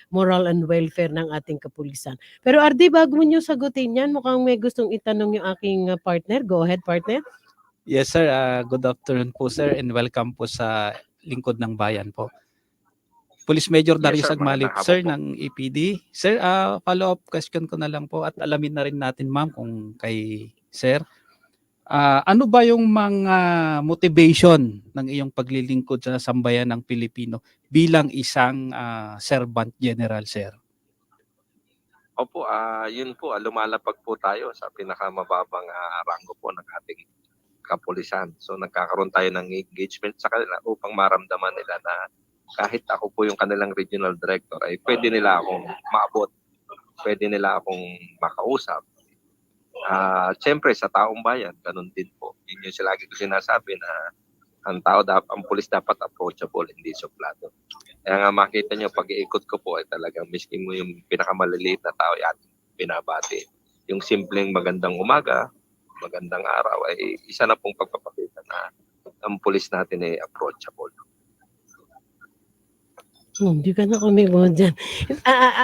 [SPEAKER 6] moral and welfare ng ating kapulisan. Pero RD, bago mo nyo sagutin yan, mukhang may gustong itanong yung aking partner. Go ahead, partner.
[SPEAKER 8] Yes, sir. Good afternoon po, sir, and welcome po sa Lingkod ng Bayan po. Police Major Darius Agmalip, sir, ng EPD. Sir, follow-up question ko na lang po at alamin na rin natin, ma'am, kung kay sir. Ano ba yung mga motivation ng iyong paglilingkod sa sambayan ng Pilipino bilang isang servant general, sir?
[SPEAKER 13] Opo, yun po, lumalapag po tayo sa pinakamababang rango po ng ating kapulisan. So nagkakaroon tayo ng engagement sa kanila upang maramdaman nila na kahit ako po yung kanilang regional director, ay pwede nila akong maabot, pwede nila akong makausap. Siyempre sa taong bayan, ganun din po. Yun yung lagi ko sinasabi na ang pulis dapat approachable, hindi suplado. Kaya nga makita nyo, pag-iikot ko po ay talagang miskin mo yung pinakamaliliit na tao ay ating binabati. Yung simpleng magandang umaga, magandang araw ay isa na pong pagpapakita na ang pulis natin ay approachable.
[SPEAKER 6] Hindi ka na kumibo dyan.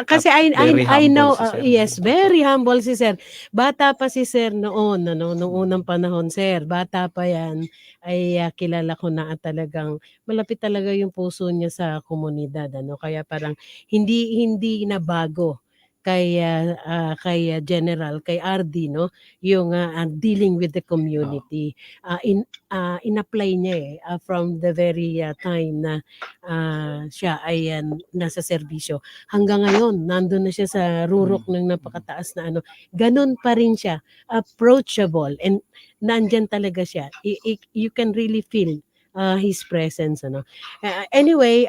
[SPEAKER 6] Kasi I know,
[SPEAKER 8] si
[SPEAKER 6] yes, very humble si sir. Bata pa si sir noon, ano, noong unang panahon, sir. Bata pa yan, ay kilala ko na at talagang malapit talaga yung puso niya sa komunidad. Ano? Kaya parang hindi na bago kay General, kay RD, no, yung dealing with the community. In-apply niya from the very time na siya ay nasa serbisyo. Hanggang ngayon, nandun na siya sa rurok ng napakataas na ano. Ganun pa rin siya, approachable, and nandyan talaga siya. You can really feel his presence, ano. Anyway,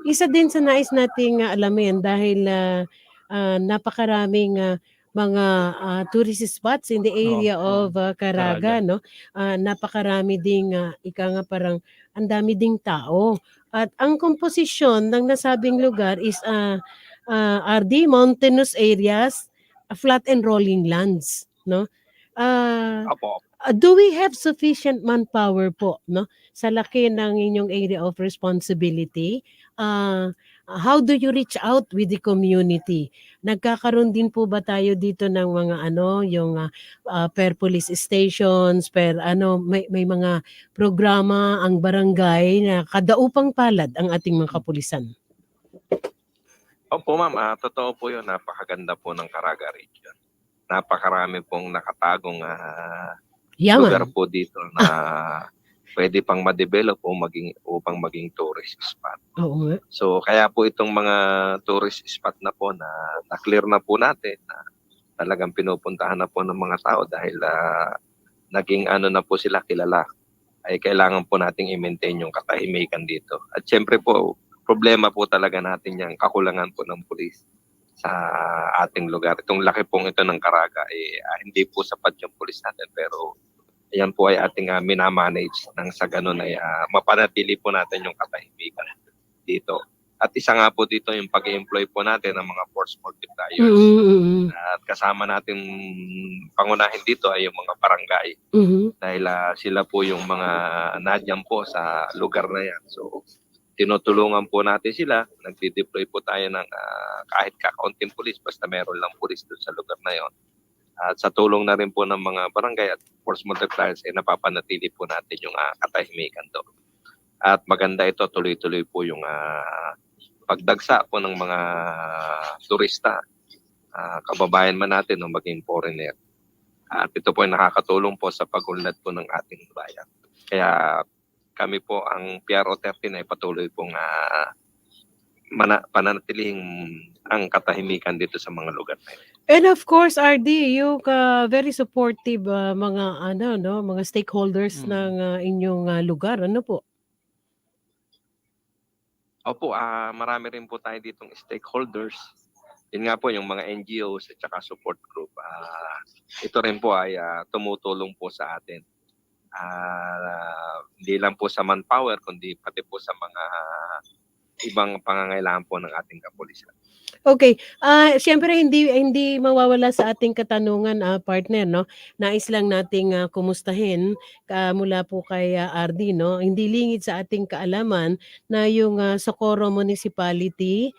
[SPEAKER 6] isa din sa nais nating alamin dahil napakaraming mga tourist spots in the area of Caraga, no. Napakarami ding ika nga parang ang dami ding tao. At ang komposisyon ng nasabing lugar is RD mountainous areas, flat and rolling lands, no.
[SPEAKER 13] Opo.
[SPEAKER 6] Do we have sufficient manpower po, no, sa laki ng inyong area of responsibility? How do you reach out with the community? Nagkakaroon din po ba tayo dito ng mga yung per police stations, per may mga programa ang barangay na kadaupang palad ang ating mga kapulisan?
[SPEAKER 13] Opo ma'am, totoo po yun. Napakaganda po ng Caraga region. Napakarami pong nakatagong lugar po dito na pwede pang ma-develop upang maging tourist spot.
[SPEAKER 6] Oo nga.
[SPEAKER 13] So kaya po itong mga tourist spot na po na clear na po natin, na talagang pinupuntahan na po ng mga tao dahil naging na po sila kilala, ay kailangan po nating i-maintain yung katahimikan dito. At syempre po, problema po talaga natin yung kakulangan po ng pulis sa ating lugar. Itong laki pong ito ng Caraga, hindi po sapat yung pulis natin, pero ayan po ay ating minamanage nang sa ganun ay mapanatili po natin yung katahimikan dito. At isa nga po dito yung pag-employ po natin ng mga force multipliers. At kasama natin pangunahin dito ay yung mga barangay. Dahil sila po yung mga nadyan po sa lugar na yan. So tinutulungan po natin sila. Nagdi-deploy po tayo ng kahit kakaunting pulis, basta meron lang pulis doon sa lugar na yon. At sa tulong na rin po ng mga barangay at force multipliers, napapanatili po natin yung katahimikan doon. At maganda ito, tuloy-tuloy po yung pagdagsa po ng mga turista, kababayan man natin o maging foreigner. At ito po ay nakakatulong po sa pag-unlad po ng ating bayan. Kaya kami po, ang PRO 13 ay patuloy pong pananatiling ang katahimikan dito sa mga lugar na ito.
[SPEAKER 6] And of course, RD, yung very supportive mga mga stakeholders ng inyong lugar, ano po?
[SPEAKER 13] Opo, marami rin po tayo ditong stakeholders. Yun nga po yung mga NGOs at saka support group. Ito rin po ay tumutulong po sa atin. Hindi lang po sa manpower, kundi pati po sa mga ibang pangangailangan po ng ating kapulisan.
[SPEAKER 6] Okay. Siyempre hindi mawawala sa ating katanungan, partner, no. Nais lang nating kumustahin mula po kay RD, no. Hindi lingid sa ating kaalaman na yung Socorro Municipality,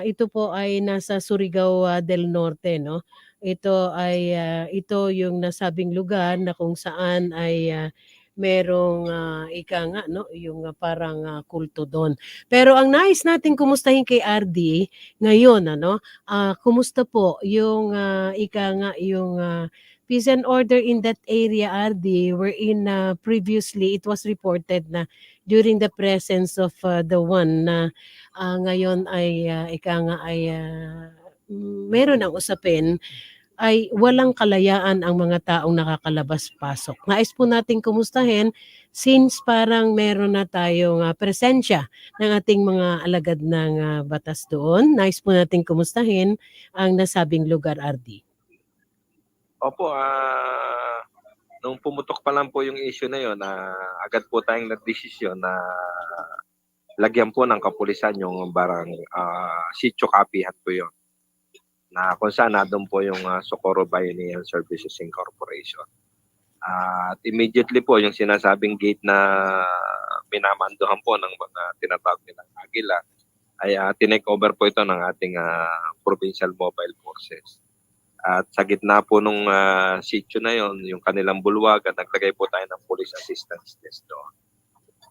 [SPEAKER 6] ito po ay nasa Surigao del Norte, no. Ito ay ito yung nasabing lugar na kung saan ay merong ika nga, no, yung parang kulto doon. Pero ang nais nating kumustahin kay RD ngayon, kumusta po yung ika nga yung peace and order in that area, RD, wherein previously it was reported na during the presence of the one na ngayon ay ika nga ay meron ang usapin, ay walang kalayaan ang mga taong nakakalabas-pasok. Nais po nating kumustahin since parang meron na tayong presensya ng ating mga alagad ng batas doon. Nais po nating kumustahin ang nasabing lugar, RD.
[SPEAKER 13] Opo, nung pumutok pa lang po yung issue na yun, agad po tayong nagdesisyon na lagyan po ng kapulisan yung barang sitio kapihan po yun. Na kung saan doon po yung Socorro Biennial Services Incorporation. At immediately po yung sinasabing gate na minamanduhan po ng mga tinatawag nilang Agila ay tinake over po ito ng ating Provincial Mobile Forces. At sa gitna po nung sitio na yon, yung kanilang bulwagan, naglagay po tayo ng police assistance desk doon.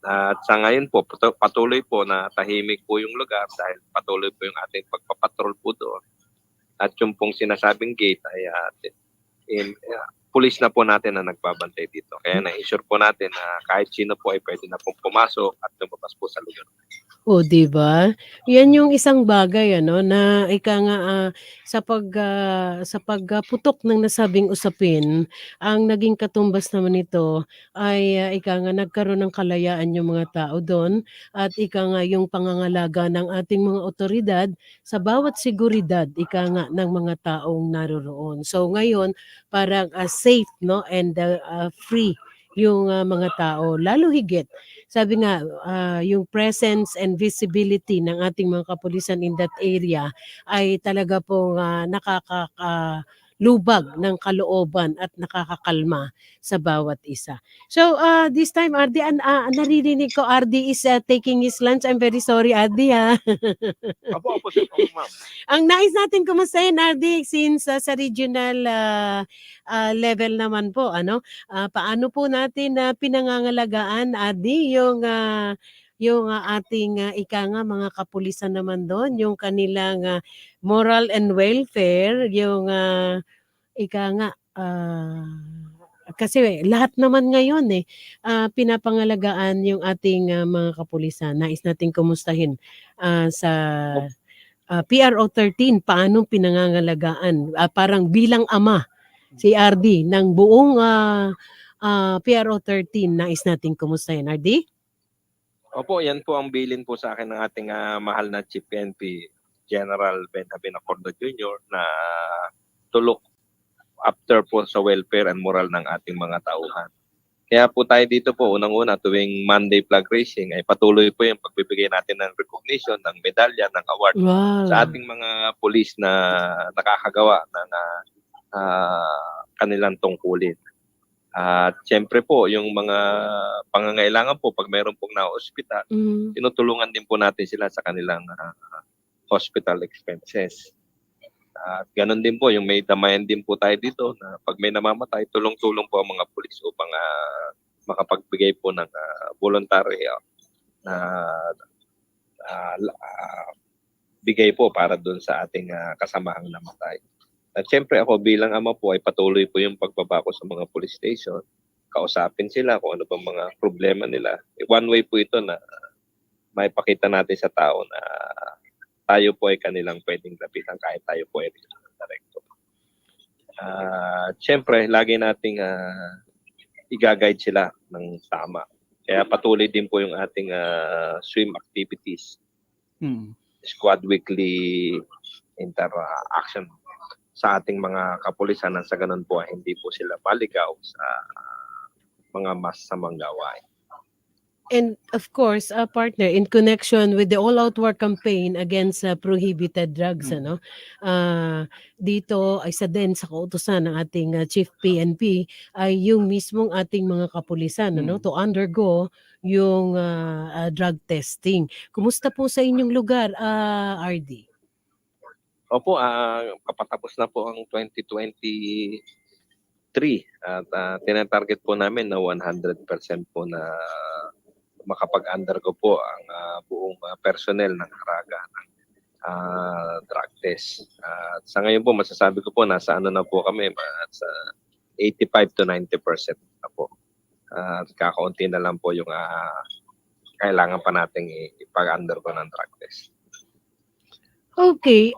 [SPEAKER 13] At sa ngayon po, patuloy po na tahimik po yung lugar dahil patuloy po yung ating pagpapatrol po doon. At yung pong sinasabing gate ay pulis na po natin na nagbabantay dito. Kaya na-ensure po natin na kahit sino po ay pwede na pong pumasok at lumabas po sa lugar.
[SPEAKER 6] O, di ba? Yan yung isang bagay na sa pagputok ng nasabing usapin, ang naging katumbas naman nito ay nagkaroon ng kalayaan yung mga tao doon at yung pangangalaga ng ating mga otoridad sa bawat seguridad ng mga taong naroroon. So ngayon parang safe and free yung mga tao, lalo higit sabi nga, yung presence and visibility ng ating mga kapulisan in that area ay talaga pong nakakalubag ng kalooban at nakakakalma sa bawat isa. So, this time, Ardi, naririnig ko, Ardi is taking his lunch. I'm very sorry, Ardi, ha?
[SPEAKER 13] Opo, sir. Opo, ma'am.
[SPEAKER 6] Ang nais natin kumustahin, Ardi, since sa regional level naman po, paano po natin pinangangalagaan, Ardi, yung ating mga kapulisan naman doon, yung kanilang moral and welfare, yung kasi lahat naman ngayon pinapangalagaan yung ating mga kapulisan. Nais natin kumustahin sa PRO 13, paano pinangangalagaan? Parang bilang ama, si RD, ng buong PRO 13, nais natin kumustahin. RD?
[SPEAKER 13] Opo, yan po ang bilin po sa akin ng ating mahal na Chief PNP, General Benjamin Acorda Jr. na tulok after po sa welfare and moral ng ating mga tauhan. Kaya po tayo dito po, unang-una, tuwing Monday flag raising, ay patuloy po yung pagbibigay natin ng recognition, ng medalya, ng award sa ating mga pulis na nakakagawa ng kanilang tungkulin. At siyempre po, yung mga pangangailangan po, pag mayroon pong na-hospital, tinutulungan din po natin sila sa kanilang hospital expenses. At ganun din po, yung may damayan din po tayo dito na pag may namamatay, tulong-tulong po ang mga pulis upang makapagbigay po ng voluntary na bigay po para doon sa ating kasamahang namatay. At siyempre ako bilang ama po ay patuloy po yung pagbaba ko sa mga police station. Kausapin sila kung ano bang mga problema nila. One way po ito na maipakita natin sa tao na tayo po ay kanilang pwedeng lapitan kahit tayo po ay director. Siyempre, lagi nating i-guide sila ng tama. Kaya patuloy din po yung ating swim activities. Squad weekly interaction sa ating mga kapulisan na sa ganun po hindi po sila maligaw sa mga masamang gawain.
[SPEAKER 6] And of course, partner, in connection with the all-out war campaign against prohibited drugs, dito ay isa din sa kautusan ng ating Chief PNP ay yung mismong ating mga kapulisan to undergo yung drug testing. Kumusta po sa inyong lugar, RD?
[SPEAKER 13] Opo, kapatapos na po ang 2023 at tinatarget po namin na 100% po na makapag-undergo po ang buong personnel ng Caraga ng drug test. Sa ngayon po, masasabi ko po, nasa na po kami, sa 85 to 90% na po. Kakaunti na lang po yung kailangan pa nating ipag-undergo ng drug test.
[SPEAKER 6] Okay.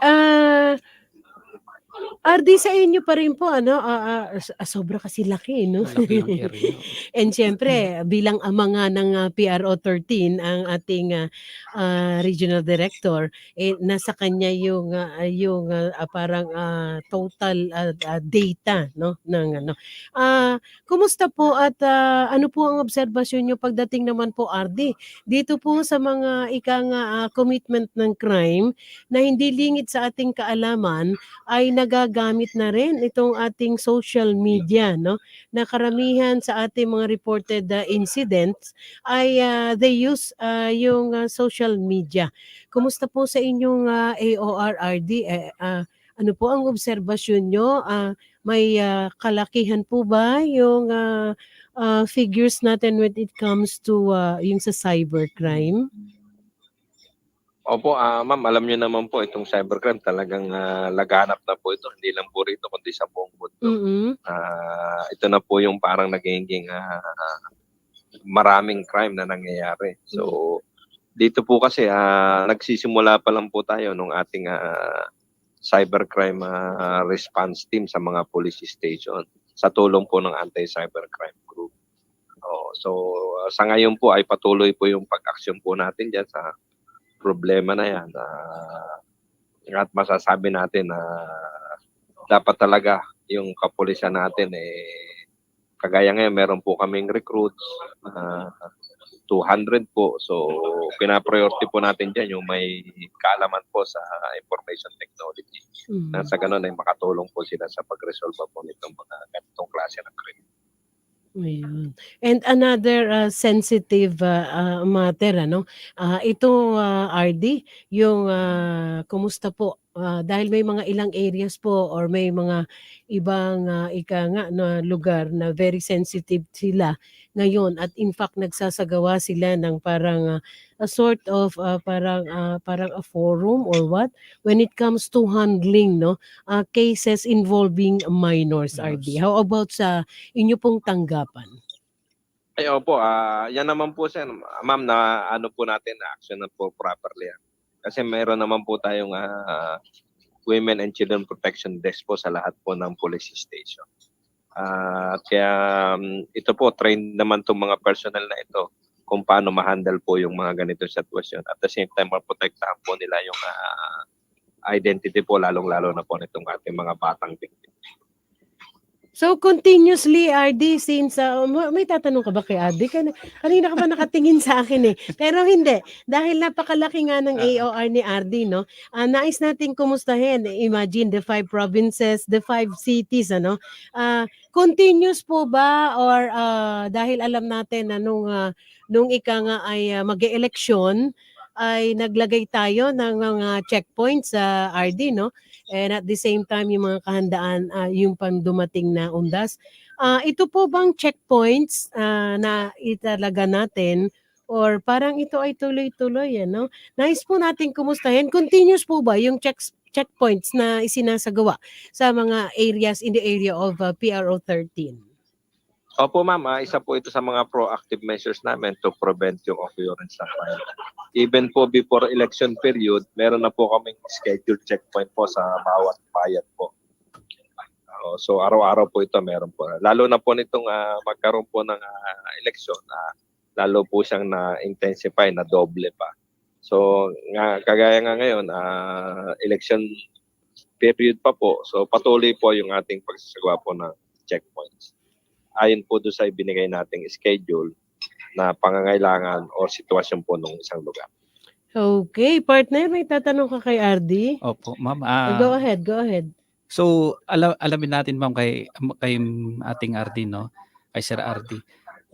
[SPEAKER 6] RD, sa inyo pa rin po, sobra kasi laki, no?
[SPEAKER 8] Malaki ang area.
[SPEAKER 6] And syempre, bilang ama nga ng PRO 13, ang ating regional director, nasa kanya yung parang total data, no? Kumusta po at ano po ang obserbasyon nyo pagdating naman po, RD? Dito po sa mga commitment ng crime na hindi lingid sa ating kaalaman, ay nagagamit na rin itong ating social media, no? Na karamihan sa ating mga reported incidents ay they use yung social media. Kumusta po sa inyong AORRD? Ano po ang obserbasyon nyo? May kalakihan po ba yung figures natin when it comes to yung sa cybercrime?
[SPEAKER 13] Opo, ma'am, alam niyo naman po itong cybercrime talagang laganap na po ito, hindi lang po rito kundi sa buong mundo.
[SPEAKER 6] Mm-mm.
[SPEAKER 13] Ito na po yung parang nagiging maraming crime na nangyayari. So dito po kasi nagsisimula pa lang po tayo nung ating cybercrime response team sa mga police station sa tulong po ng anti-cybercrime group. So sa ngayon po ay patuloy po yung pag-aksyon po natin diyan sa problema na yan. At masasabi natin na dapat talaga yung kapulisan natin kagaya ngayon meron po kaming recruits 200 po. So pina-priority po natin diyan yung may kaalaman po sa information technology. Sa ganun ay makatulong po sila sa pag-resolve po nitong mga ganitong klase ng crime.
[SPEAKER 6] Ayun. And another sensitive matter, ito RD, yung kumusta po? Dahil may mga ilang areas po or may mga ibang ika nga na lugar na very sensitive sila ngayon at in fact nagsasagawa sila ng parang a sort of parang a forum or what when it comes to handling cases involving minors, RD. How about sa inyo pong tanggapan?
[SPEAKER 13] Ay, opo, yan naman po sir, ma'am, na ano po natin, na action na po properly yan. Kasi meron naman po tayong Women and Children Protection Desk po sa lahat po ng police station. Kaya ito po, trained naman itong mga personnel na ito kung paano ma-handle po yung mga ganitong sitwasyon. At the same time, maprotektahan po nila yung identity po, lalong-lalo na po nitong ating mga batang victim.
[SPEAKER 6] So continuously, RD, since may tatanong ka ba kay RD? Kanina ka ba nakatingin sa akin Pero hindi. Dahil napakalaki nga ng AOR ni RD, nais nating kumustahin. Imagine the 5 provinces, the 5 cities, continuous po ba or dahil alam natin na nung ika nga ay mag-e-eleksyon, ay naglagay tayo ng mga checkpoints sa RD, and at the same time yung mga kahandaan yung pang-dumating na undas. Ito po bang checkpoints na italaga natin or parang ito ay tuloy-tuloy Nais po natin kumustahin. Continuous po ba yung checkpoints na isinasagawa sa mga areas in the area of PRO 13?
[SPEAKER 13] Opo ma'am, isa po ito sa mga proactive measures namin to prevent yung occurrence ng crime. Even po before election period, meron na po kaming scheduled checkpoint po sa bawat bayan po. So araw-araw po ito meron po. Lalo na po nitong magkaroon po ng election, lalo po siyang na-intensify, na doble pa. So kagaya nga ngayon, election period pa po. So patuloy po yung ating pagsasagawa po ng checkpoints. Ayon po doon sa ibinigay nating schedule na pangangailangan o sitwasyon po ng isang lugar.
[SPEAKER 6] Okay, partner, may tatanong ka kay RD?
[SPEAKER 8] Opo, ma'am.
[SPEAKER 6] Go ahead.
[SPEAKER 8] So, alamin natin ma'am kay ating RD, kay Sir RD.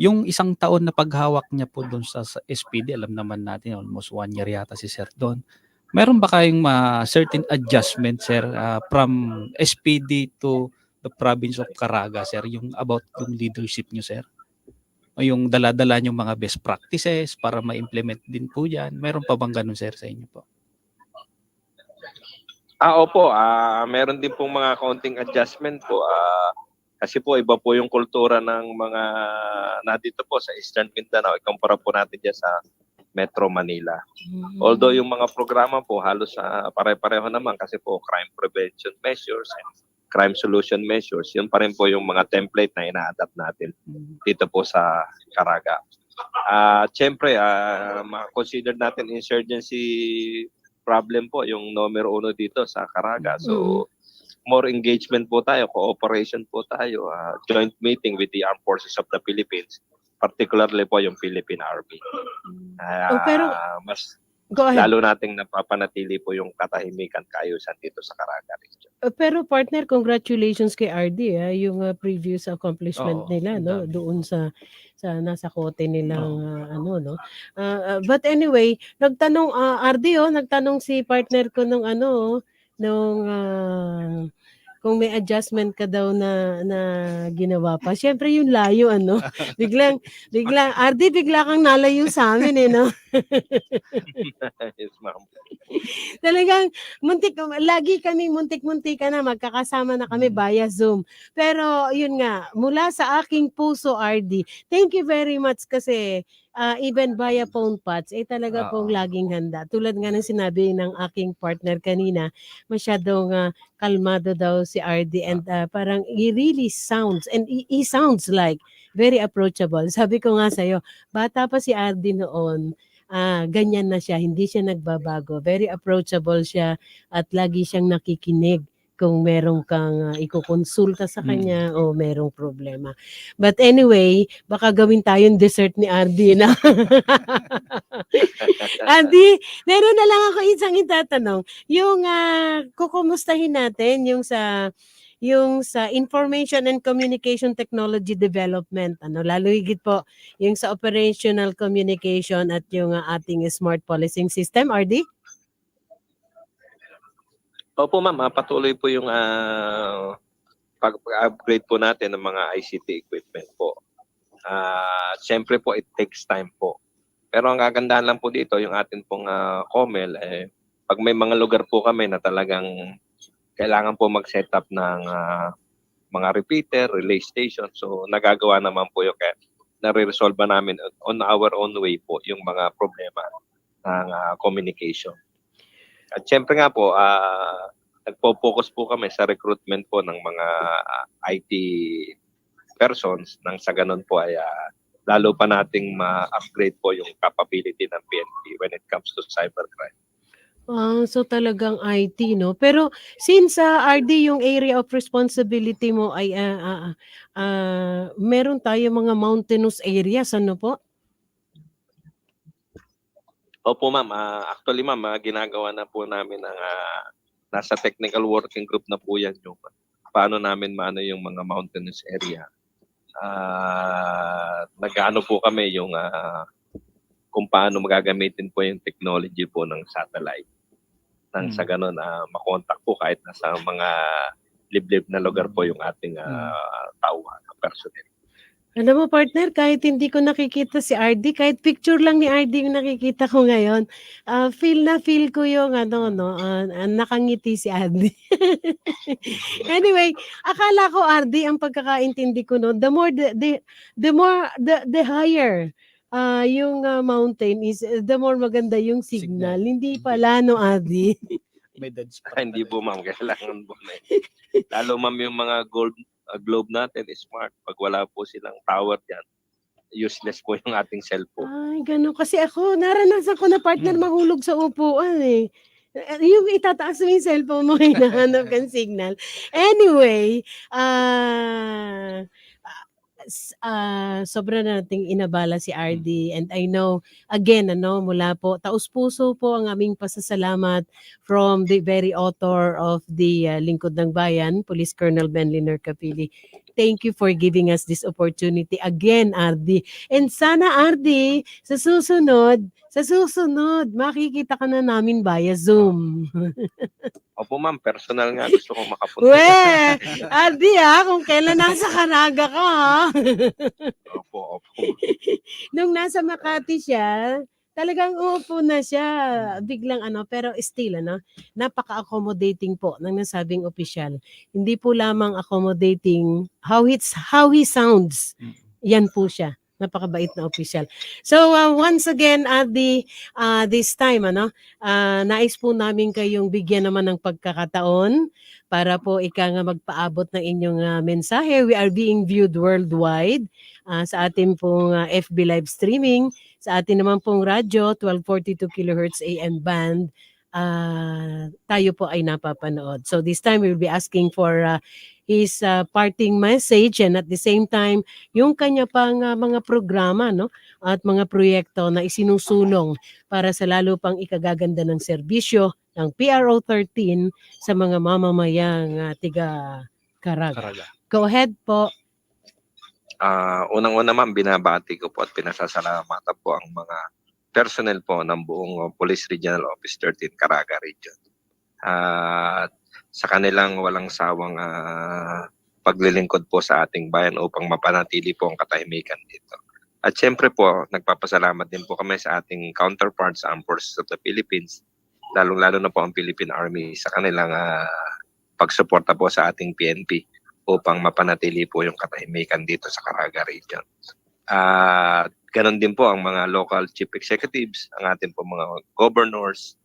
[SPEAKER 8] Yung isang taon na paghawak niya po doon sa SPD, alam naman natin, almost 1 year yata si Sir doon. Meron ba kayong certain adjustment, Sir, from SPD to the province of Caraga, Sir, yung about yung leadership niyo, Sir? O yung dala-dala yung mga best practices para ma-implement din po yan. Meron pa bang ganun, Sir, sa inyo po?
[SPEAKER 13] Opo, meron din pong mga counting adjustment po. Kasi po iba po yung kultura ng mga nandito po sa Eastern Mindanao. Ikumpara po natin dyan sa Metro Manila. Although yung mga programa po halos pare-pareho naman kasi po crime prevention measures and crime solution measures, yun pa rin po yung mga template na ina-adapt natin dito po sa Caraga. Siyempre, consider natin insurgency problem po yung numero 1 dito sa Caraga. So, more engagement po tayo, cooperation po tayo, joint meeting with the Armed Forces of the Philippines, particularly po yung Philippine Army.
[SPEAKER 6] Pero go ahead.
[SPEAKER 13] Lalo nating napapanatili po yung katahimikan, kaayusan dito sa Caraga region.
[SPEAKER 6] Pero partner, congratulations kay RD yung previous accomplishment nila doon sa nasa kote nilang but anyway, nagtanong RD nagtanong si partner ko nung kung may adjustment ka daw na ginawa pa. Siyempre yung layo, ano? Biglang, Ardi, bigla kang nalayo sa amin, eh, no?
[SPEAKER 13] Yes, ma'am.
[SPEAKER 6] Talagang lagi kami muntik-muntika na magkakasama na kami via Zoom. Pero yun nga, mula sa aking puso, RD, thank you very much kasi even via phone pots, talaga pong laging handa. Tulad nga ng sinabi ng aking partner kanina, masyadong kalmado daw si RD and parang he really sounds and he sounds like very approachable. Sabi ko nga sa'yo, bata pa si RD noon, ganyan na siya, hindi siya nagbabago. Very approachable siya at lagi siyang nakikinig kung merong kang ikukonsulta sa kanya o merong problema. But anyway, baka gawin tayong dessert ni Ardi na. Ardi, meron na lang ako isang itatanong. Yung kukumustahin natin yung sa Information and Communication Technology Development, lalo higit po yung sa Operational Communication at yung ating Smart Policing System, Ardi?
[SPEAKER 13] Opo, ma'am. Patuloy po yung pag-upgrade po natin ng mga ICT equipment po. Siyempre po, it takes time po. Pero ang kagandahan lang po dito, yung atin pong COMEL, pag may mga lugar po kami na talagang kailangan po mag-set up ng mga repeater, relay station. So, nagagawa naman po yung kaya nare-resolve namin on our own way po yung mga problema ng communication. At syempre nga po, nagpo-focus po kami sa recruitment po ng mga IT persons nang sa ganun po ay lalo pa nating ma-upgrade po yung capability ng PNP when it comes to cybercrime.
[SPEAKER 6] So talagang IT, no? Pero since RD yung area of responsibility mo ay meron tayo mga mountainous areas, ano po?
[SPEAKER 13] Opo, ma'am. Actually, ma'am, ginagawa na po namin ng nasa technical working group na po yan yung paano namin maano yung mga mountainous area. Nag-ano po kami yung kung paano magagamitin po yung technology po ng satellite. Nang sa ganun, makontak po kahit nasa mga liblib na lugar po yung ating tauhan, personnel.
[SPEAKER 6] Alam mo, partner, kahit hindi ko nakikita si RD, kahit picture lang ni RD yung nakikita ko ngayon, feel ko yung nakangiti si RD. Anyway, akala ko RD ang pagkakaintindi ko no, the higher yung mountain is, the more maganda yung signal. Hindi pala, no, RD?
[SPEAKER 13] Hindi po, ma'am. Kailangan po na lalo, ma'am, yung mga globe natin is smart. Pag wala po silang tower dyan, useless po yung ating cellphone.
[SPEAKER 6] Ay, gano'n. Kasi ako, naranasan ko na partner mahulog sa upuan eh. Yung itataas mo yung cellphone mo, hinahanap kang signal. Anyway, sobra nating inabala si RD and I know, again, mula po, taus-puso po ang aming pasasalamat from the very author of the Lingkod ng Bayan, Police Colonel Benliner Capili. Thank you for giving us this opportunity again, RD. And sana, RD, sa susunod, makikita ka na namin via Zoom.
[SPEAKER 13] Opo, ma'am. Personal nga. Gusto kong makapunta.
[SPEAKER 6] RD kung kailan nasa Caraga ka, ha?
[SPEAKER 13] Opo.
[SPEAKER 6] Nung nasa Makati siya, talagang uupo na siya. Biglang pero still, napaka-accommodating po ng nasabing opisyal. Hindi po lamang accommodating how he sounds. Yan po siya. Napakabait na opisyal. So once again, Ardi, this time, nais po namin kayong bigyan naman ng pagkakataon para po nga magpaabot ng inyong mensahe. We are being viewed worldwide sa ating pong FB live streaming, sa ating naman pong radyo, 1242 kHz AM band, tayo po ay napapanood. So this time we will be asking for his parting message and at the same time yung kanya pang mga programa at mga proyekto na isinusulong para sa lalo pang ikagaganda ng serbisyo ng PRO 13 sa mga mamamayang tiga Caraga. Go ahead po.
[SPEAKER 13] Unang-una, ma'am, binabati ko po at pinasasalamatan po ang mga personnel po ng buong Police Regional Office 13 Caraga Region. sa kanilang walang sawang paglilingkod po sa ating bayan upang mapanatili po ang katahimikan dito. At syempre po, nagpapasalamat din po kami sa ating counterparts sa Armed Forces of the Philippines, lalong-lalo na po ang Philippine Army sa kanilang pagsuporta po sa ating PNP upang mapanatili po yung katahimikan dito sa Caraga region. Ganon din po ang mga local chief executives, ang ating po mga governors,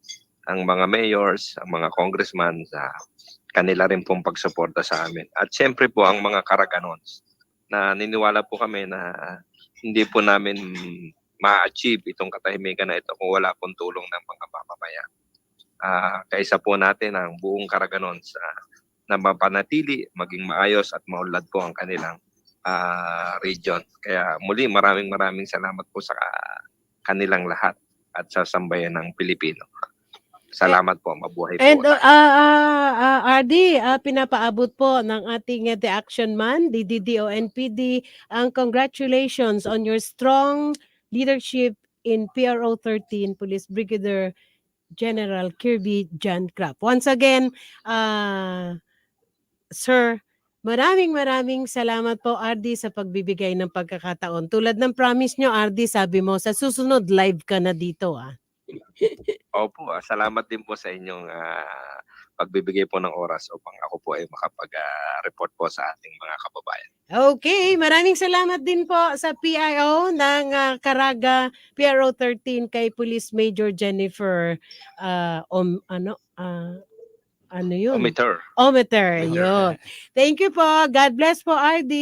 [SPEAKER 13] ang mga mayors, ang mga congressman, kanila rin pong pagsuporta sa amin. At syempre po ang mga Caraganons na niniwala po kami na hindi po namin ma-achieve itong katahimikan na ito kung wala pong tulong ng mga mamamayan. Kaisa po natin ang buong Caraganons na mapanatili, maging maayos at maunlad po ang kanilang region. Kaya muli maraming salamat po sa kanilang lahat at sa sambayan ng Pilipino. Salamat po, mabuhay po.
[SPEAKER 6] And RD, pinapaabot po ng ating The Action Man, DDD-ONPD, ang congratulations on your strong leadership in PRO 13, Police Brigadier General Kirby John Crap. Once again, Sir, maraming salamat po, RD, sa pagbibigay ng pagkakataon. Tulad ng promise nyo, RD, sabi mo, sa susunod, live ka na dito.
[SPEAKER 13] Opo, salamat din po sa inyong pagbibigay po ng oras upang ako po ay makapag-report po sa ating mga kababayan.
[SPEAKER 6] Okay, maraming salamat din po sa PIO ng Caraga PRO 13 kay Police Major Jennifer ano yun? Ometer, yun. Thank you po. God bless po, RD.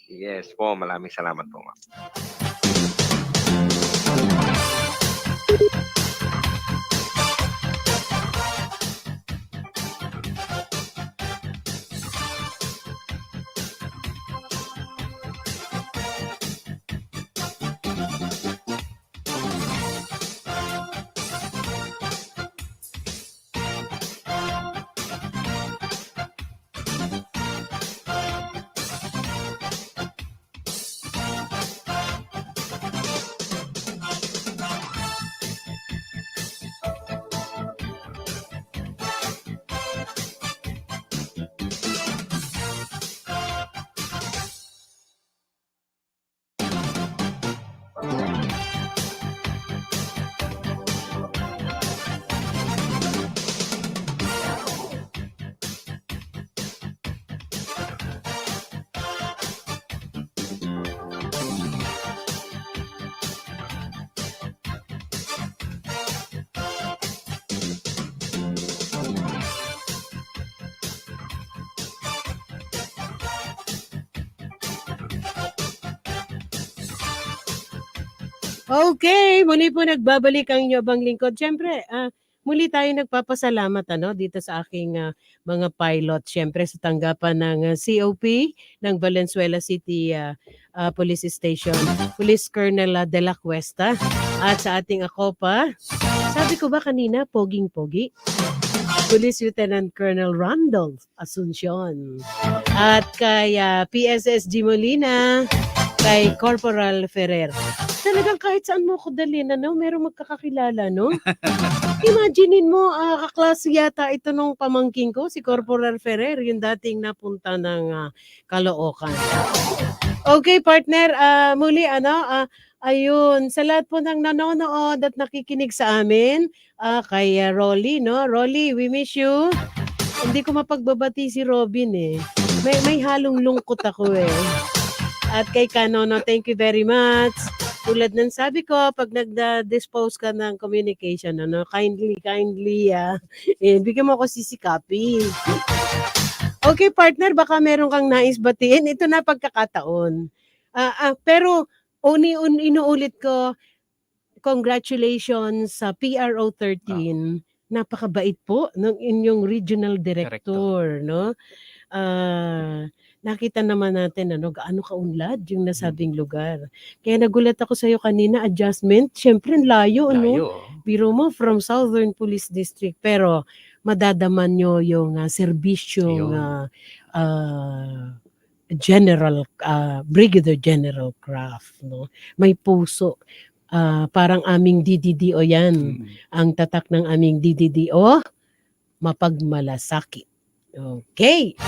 [SPEAKER 13] Yes po, maraming salamat po, ma'am.
[SPEAKER 6] Okay, muli po nagbabalik ang inyong abang lingkod. Siyempre, muli tayo nagpapasalamat dito sa aking mga pilot. Siyempre sa tanggapan ng COP ng Valenzuela City Police Station, Police Colonel De La Cuesta, at sa ating ACOPA. Sabi ko ba kanina, poging-pogi? Police Lieutenant Colonel Randolph Asuncion. At kay PSSG Molina, kay Corporal Ferrer. Talagang kahit saan mo ko dalhin, merong magkakakilala, no? Imaginein mo, kaklase yata ito nung pamangking ko, si Corporal Ferrer, yung dating napunta ng Caloocan. Okay, partner, muli, ayun, sa lahat po ng nanonood at nakikinig sa amin, kay Rolly, no? Rolly, we miss you. Hindi ko mapagbabati si Robin, eh. May halong lungkot ako, eh. At kay Kanono, thank you very much. Tulad ng sabi ko, pag nagda-dispose ka ng communication, kindly, bigyan mo ako sisikapin. Okay, partner, baka meron kang nais batiin. Ito na pagkakataon. Pero, inuulit ko, congratulations sa PRO 13. Napakabait po ng inyong regional director, no? Nakita naman natin gaano kaunlad yung nasabing lugar. Kaya nagulat ako sa iyo kanina, adjustment, syempre layo. Biro mo from Southern Police District, pero madadaman nyo yung serbisyong Brigadier General Craft, no? May puso. Parang aming DDDO yan. Ang tatak ng aming DDDO, mapagmalasakit. Okay.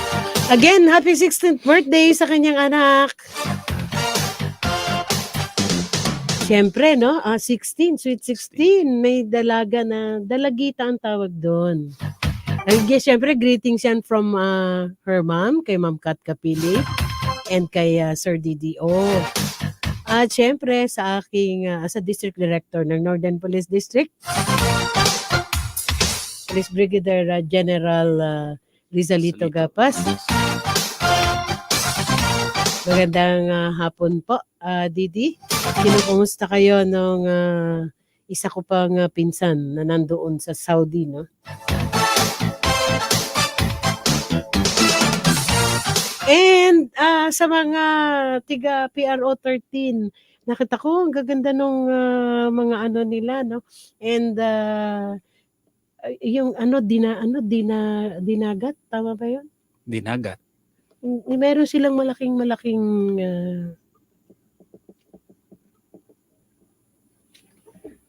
[SPEAKER 6] Again, happy 16th birthday sa kanyang anak. Siyempre, no? 16, sweet 16. May dalaga na, dalagita ang tawag doon. Siyempre, greetings yan from her mom, kay Ma'am Kat Kapili, and kay Sir DDO. At siyempre, sa aking, as a District Director ng Northern Police District, Police Brigadier General Rizalito Gapas. Magandang hapon po, Didi. Kinukumusta kayo nung isa ko pang pinsan na nandoon sa Saudi, no? And sa mga tiga PRO 13, nakita ko ang gaganda nung mga ano nila, no? And yung dinagat, tama ba 'yon?
[SPEAKER 8] Dinagat.
[SPEAKER 6] Meron silang malaking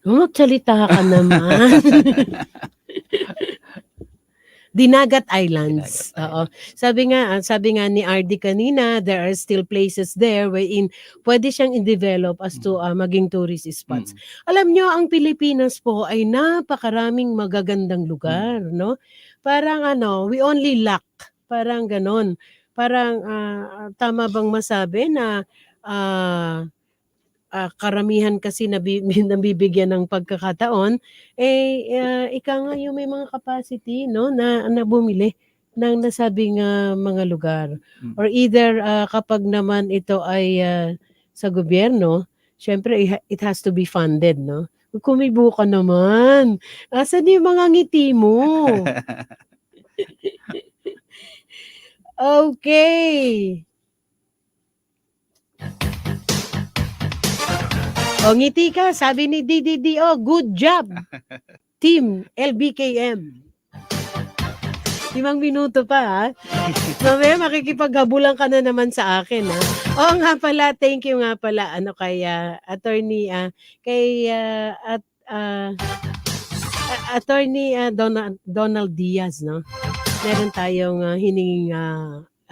[SPEAKER 6] magsalita ka naman. Dinagat Islands. Oo. Sabi nga ni RD kanina, there are still places there wherein pwede siyang i-develop as to maging tourist spots. Alam nyo, ang Pilipinas po ay napakaraming magagandang lugar, no? Parang we only lack. Parang ganon. Parang tama bang masabi na karamihan kasi nabibigyan ng pagkakataon, ika nga yung may mga capacity, no, na bumili ng nasabing mga lugar. Or either kapag naman ito ay sa gobyerno, syempre it has to be funded, no? Kumibo ka naman. Asan yung mga ngiti mo? Okay. O ngiti ka, sabi ni DDDO, good job, Team LBKM. 5 minuto pa, ha? Mamaya makikipaghabulan ka na naman sa akin, ha? Oo nga pala, thank you nga pala, kay attorney, attorney Donald Diaz, no? Meron tayong hininging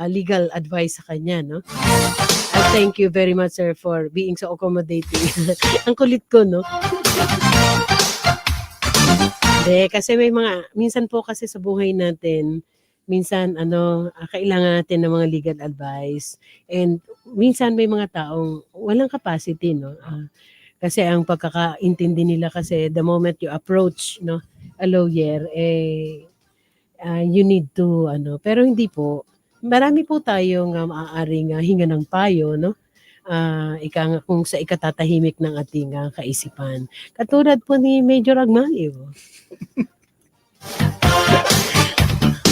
[SPEAKER 6] legal advice sa kanya, no? Thank you very much, sir, for being so accommodating. Ang kulit ko, no? Kasi may minsan po kasi sa buhay natin, minsan, kailangan natin ng mga legal advice. And minsan may mga taong walang capacity, no? Kasi ang pagkakaintindi nila kasi the moment you approach, no, a lawyer, you need to, pero hindi po. Marami po tayong maaaring hinga ng payo, no? Kung sa ikatatahimik ng ating kaisipan. Katulad po ni Major Agmaliw.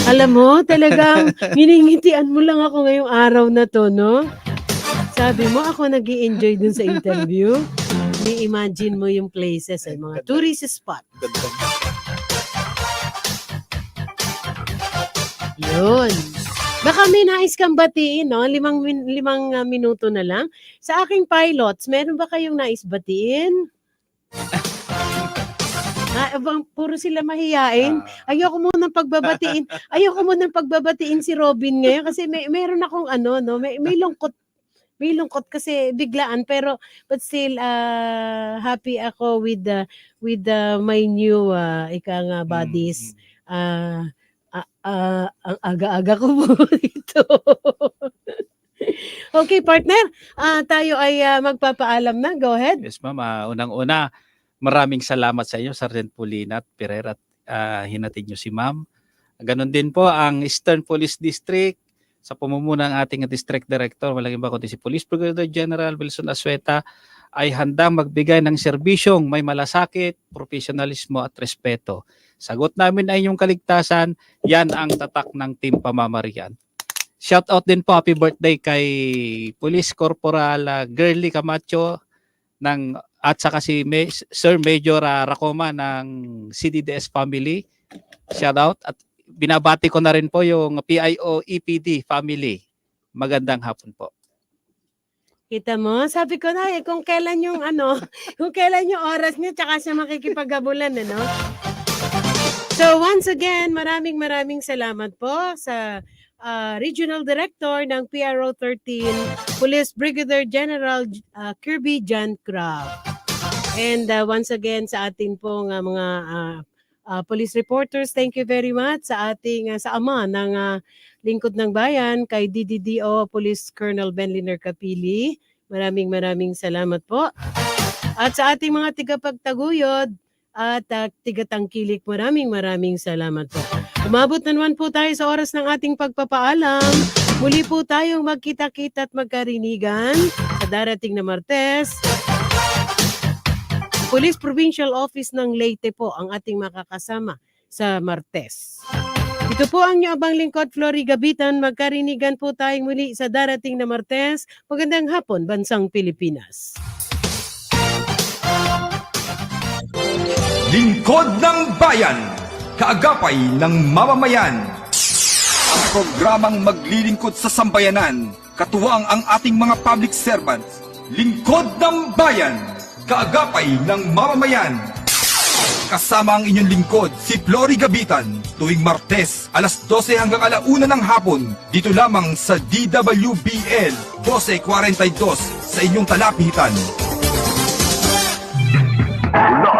[SPEAKER 6] Alam mo, talagang miningitian mo lang ako ngayong araw na to, no? Sabi mo, ako nag-i-enjoy dun sa interview. Ni-imagine mo yung places, mga tourist spot. Yun. Baka may nais kang batiin, no? 5 minuto na lang. Sa aking pilots, meron ba kayong nais batiin? Puro sila mahiyain. Ayoko munang pagbabatiin si Robin ngayon kasi meron akong may lungkot. May lungkot kasi biglaan, pero but still happy ako with my new buddies. Ang aga-aga ko po dito. Okay, partner. Tayo ay magpapaalam na. Go ahead.
[SPEAKER 8] Yes, ma'am. Unang-una, maraming salamat sa inyo, Sergeant Polina at Pereira, at hinatid nyo si ma'am. Ganon din po ang Eastern Police District sa pamumuno ng ating District Director, walang iba kundi si Police Brigadier General Wilson Asueta, ay handang magbigay ng serbisyong may malasakit, profesionalismo at respeto. Sagot namin ay yung kaligtasan, yan ang tatak ng Team Pamamarian. Shout out din po, happy birthday kay Police Corporal Girly Camacho at saka si Sir Major Racoma ng CDDS family. Shout out, at binabati ko na rin po yung PIO EPD family. Magandang hapon po.
[SPEAKER 6] Kita mo, sabi ko na kung kailan yung kung kailan yung oras niya tsaka siya makikipaghabulan, So once again, maraming salamat po sa Regional Director ng PRO 13, Police Brigadier General Kirby John Crabb. And once again sa atin pong mga police reporters, thank you very much sa ating sa ama ng Lingkod ng Bayan kay DDDO Police Colonel Benliner Capili. Maraming salamat po. At sa ating mga tigapagtaguyod at tigatangkilik, maraming salamat po. Umabot na naman po tayo sa oras ng ating pagpapaalam. Muli po tayong magkita-kita at magkarinigan sa darating na Martes. Police Provincial Office ng Leyte po ang ating makakasama sa Martes. Ito po ang inyong abang lingkod, Flory Gabitan. Magkarinigan po tayong muli sa darating na Martes. Magandang hapon, Bansang Pilipinas.
[SPEAKER 3] Lingkod ng Bayan, kaagapay ng mamamayan. Ang programang maglilingkod sa sambayanan, katuwang ang ating mga public servants. Lingkod ng Bayan, kaagapay ng mamamayan. Kasama ang inyong lingkod, si Flory Gabitan, tuwing Martes, alas 12 hanggang alauna ng hapon, dito lamang sa DWBL 1242 sa inyong talapitan.
[SPEAKER 1] Mula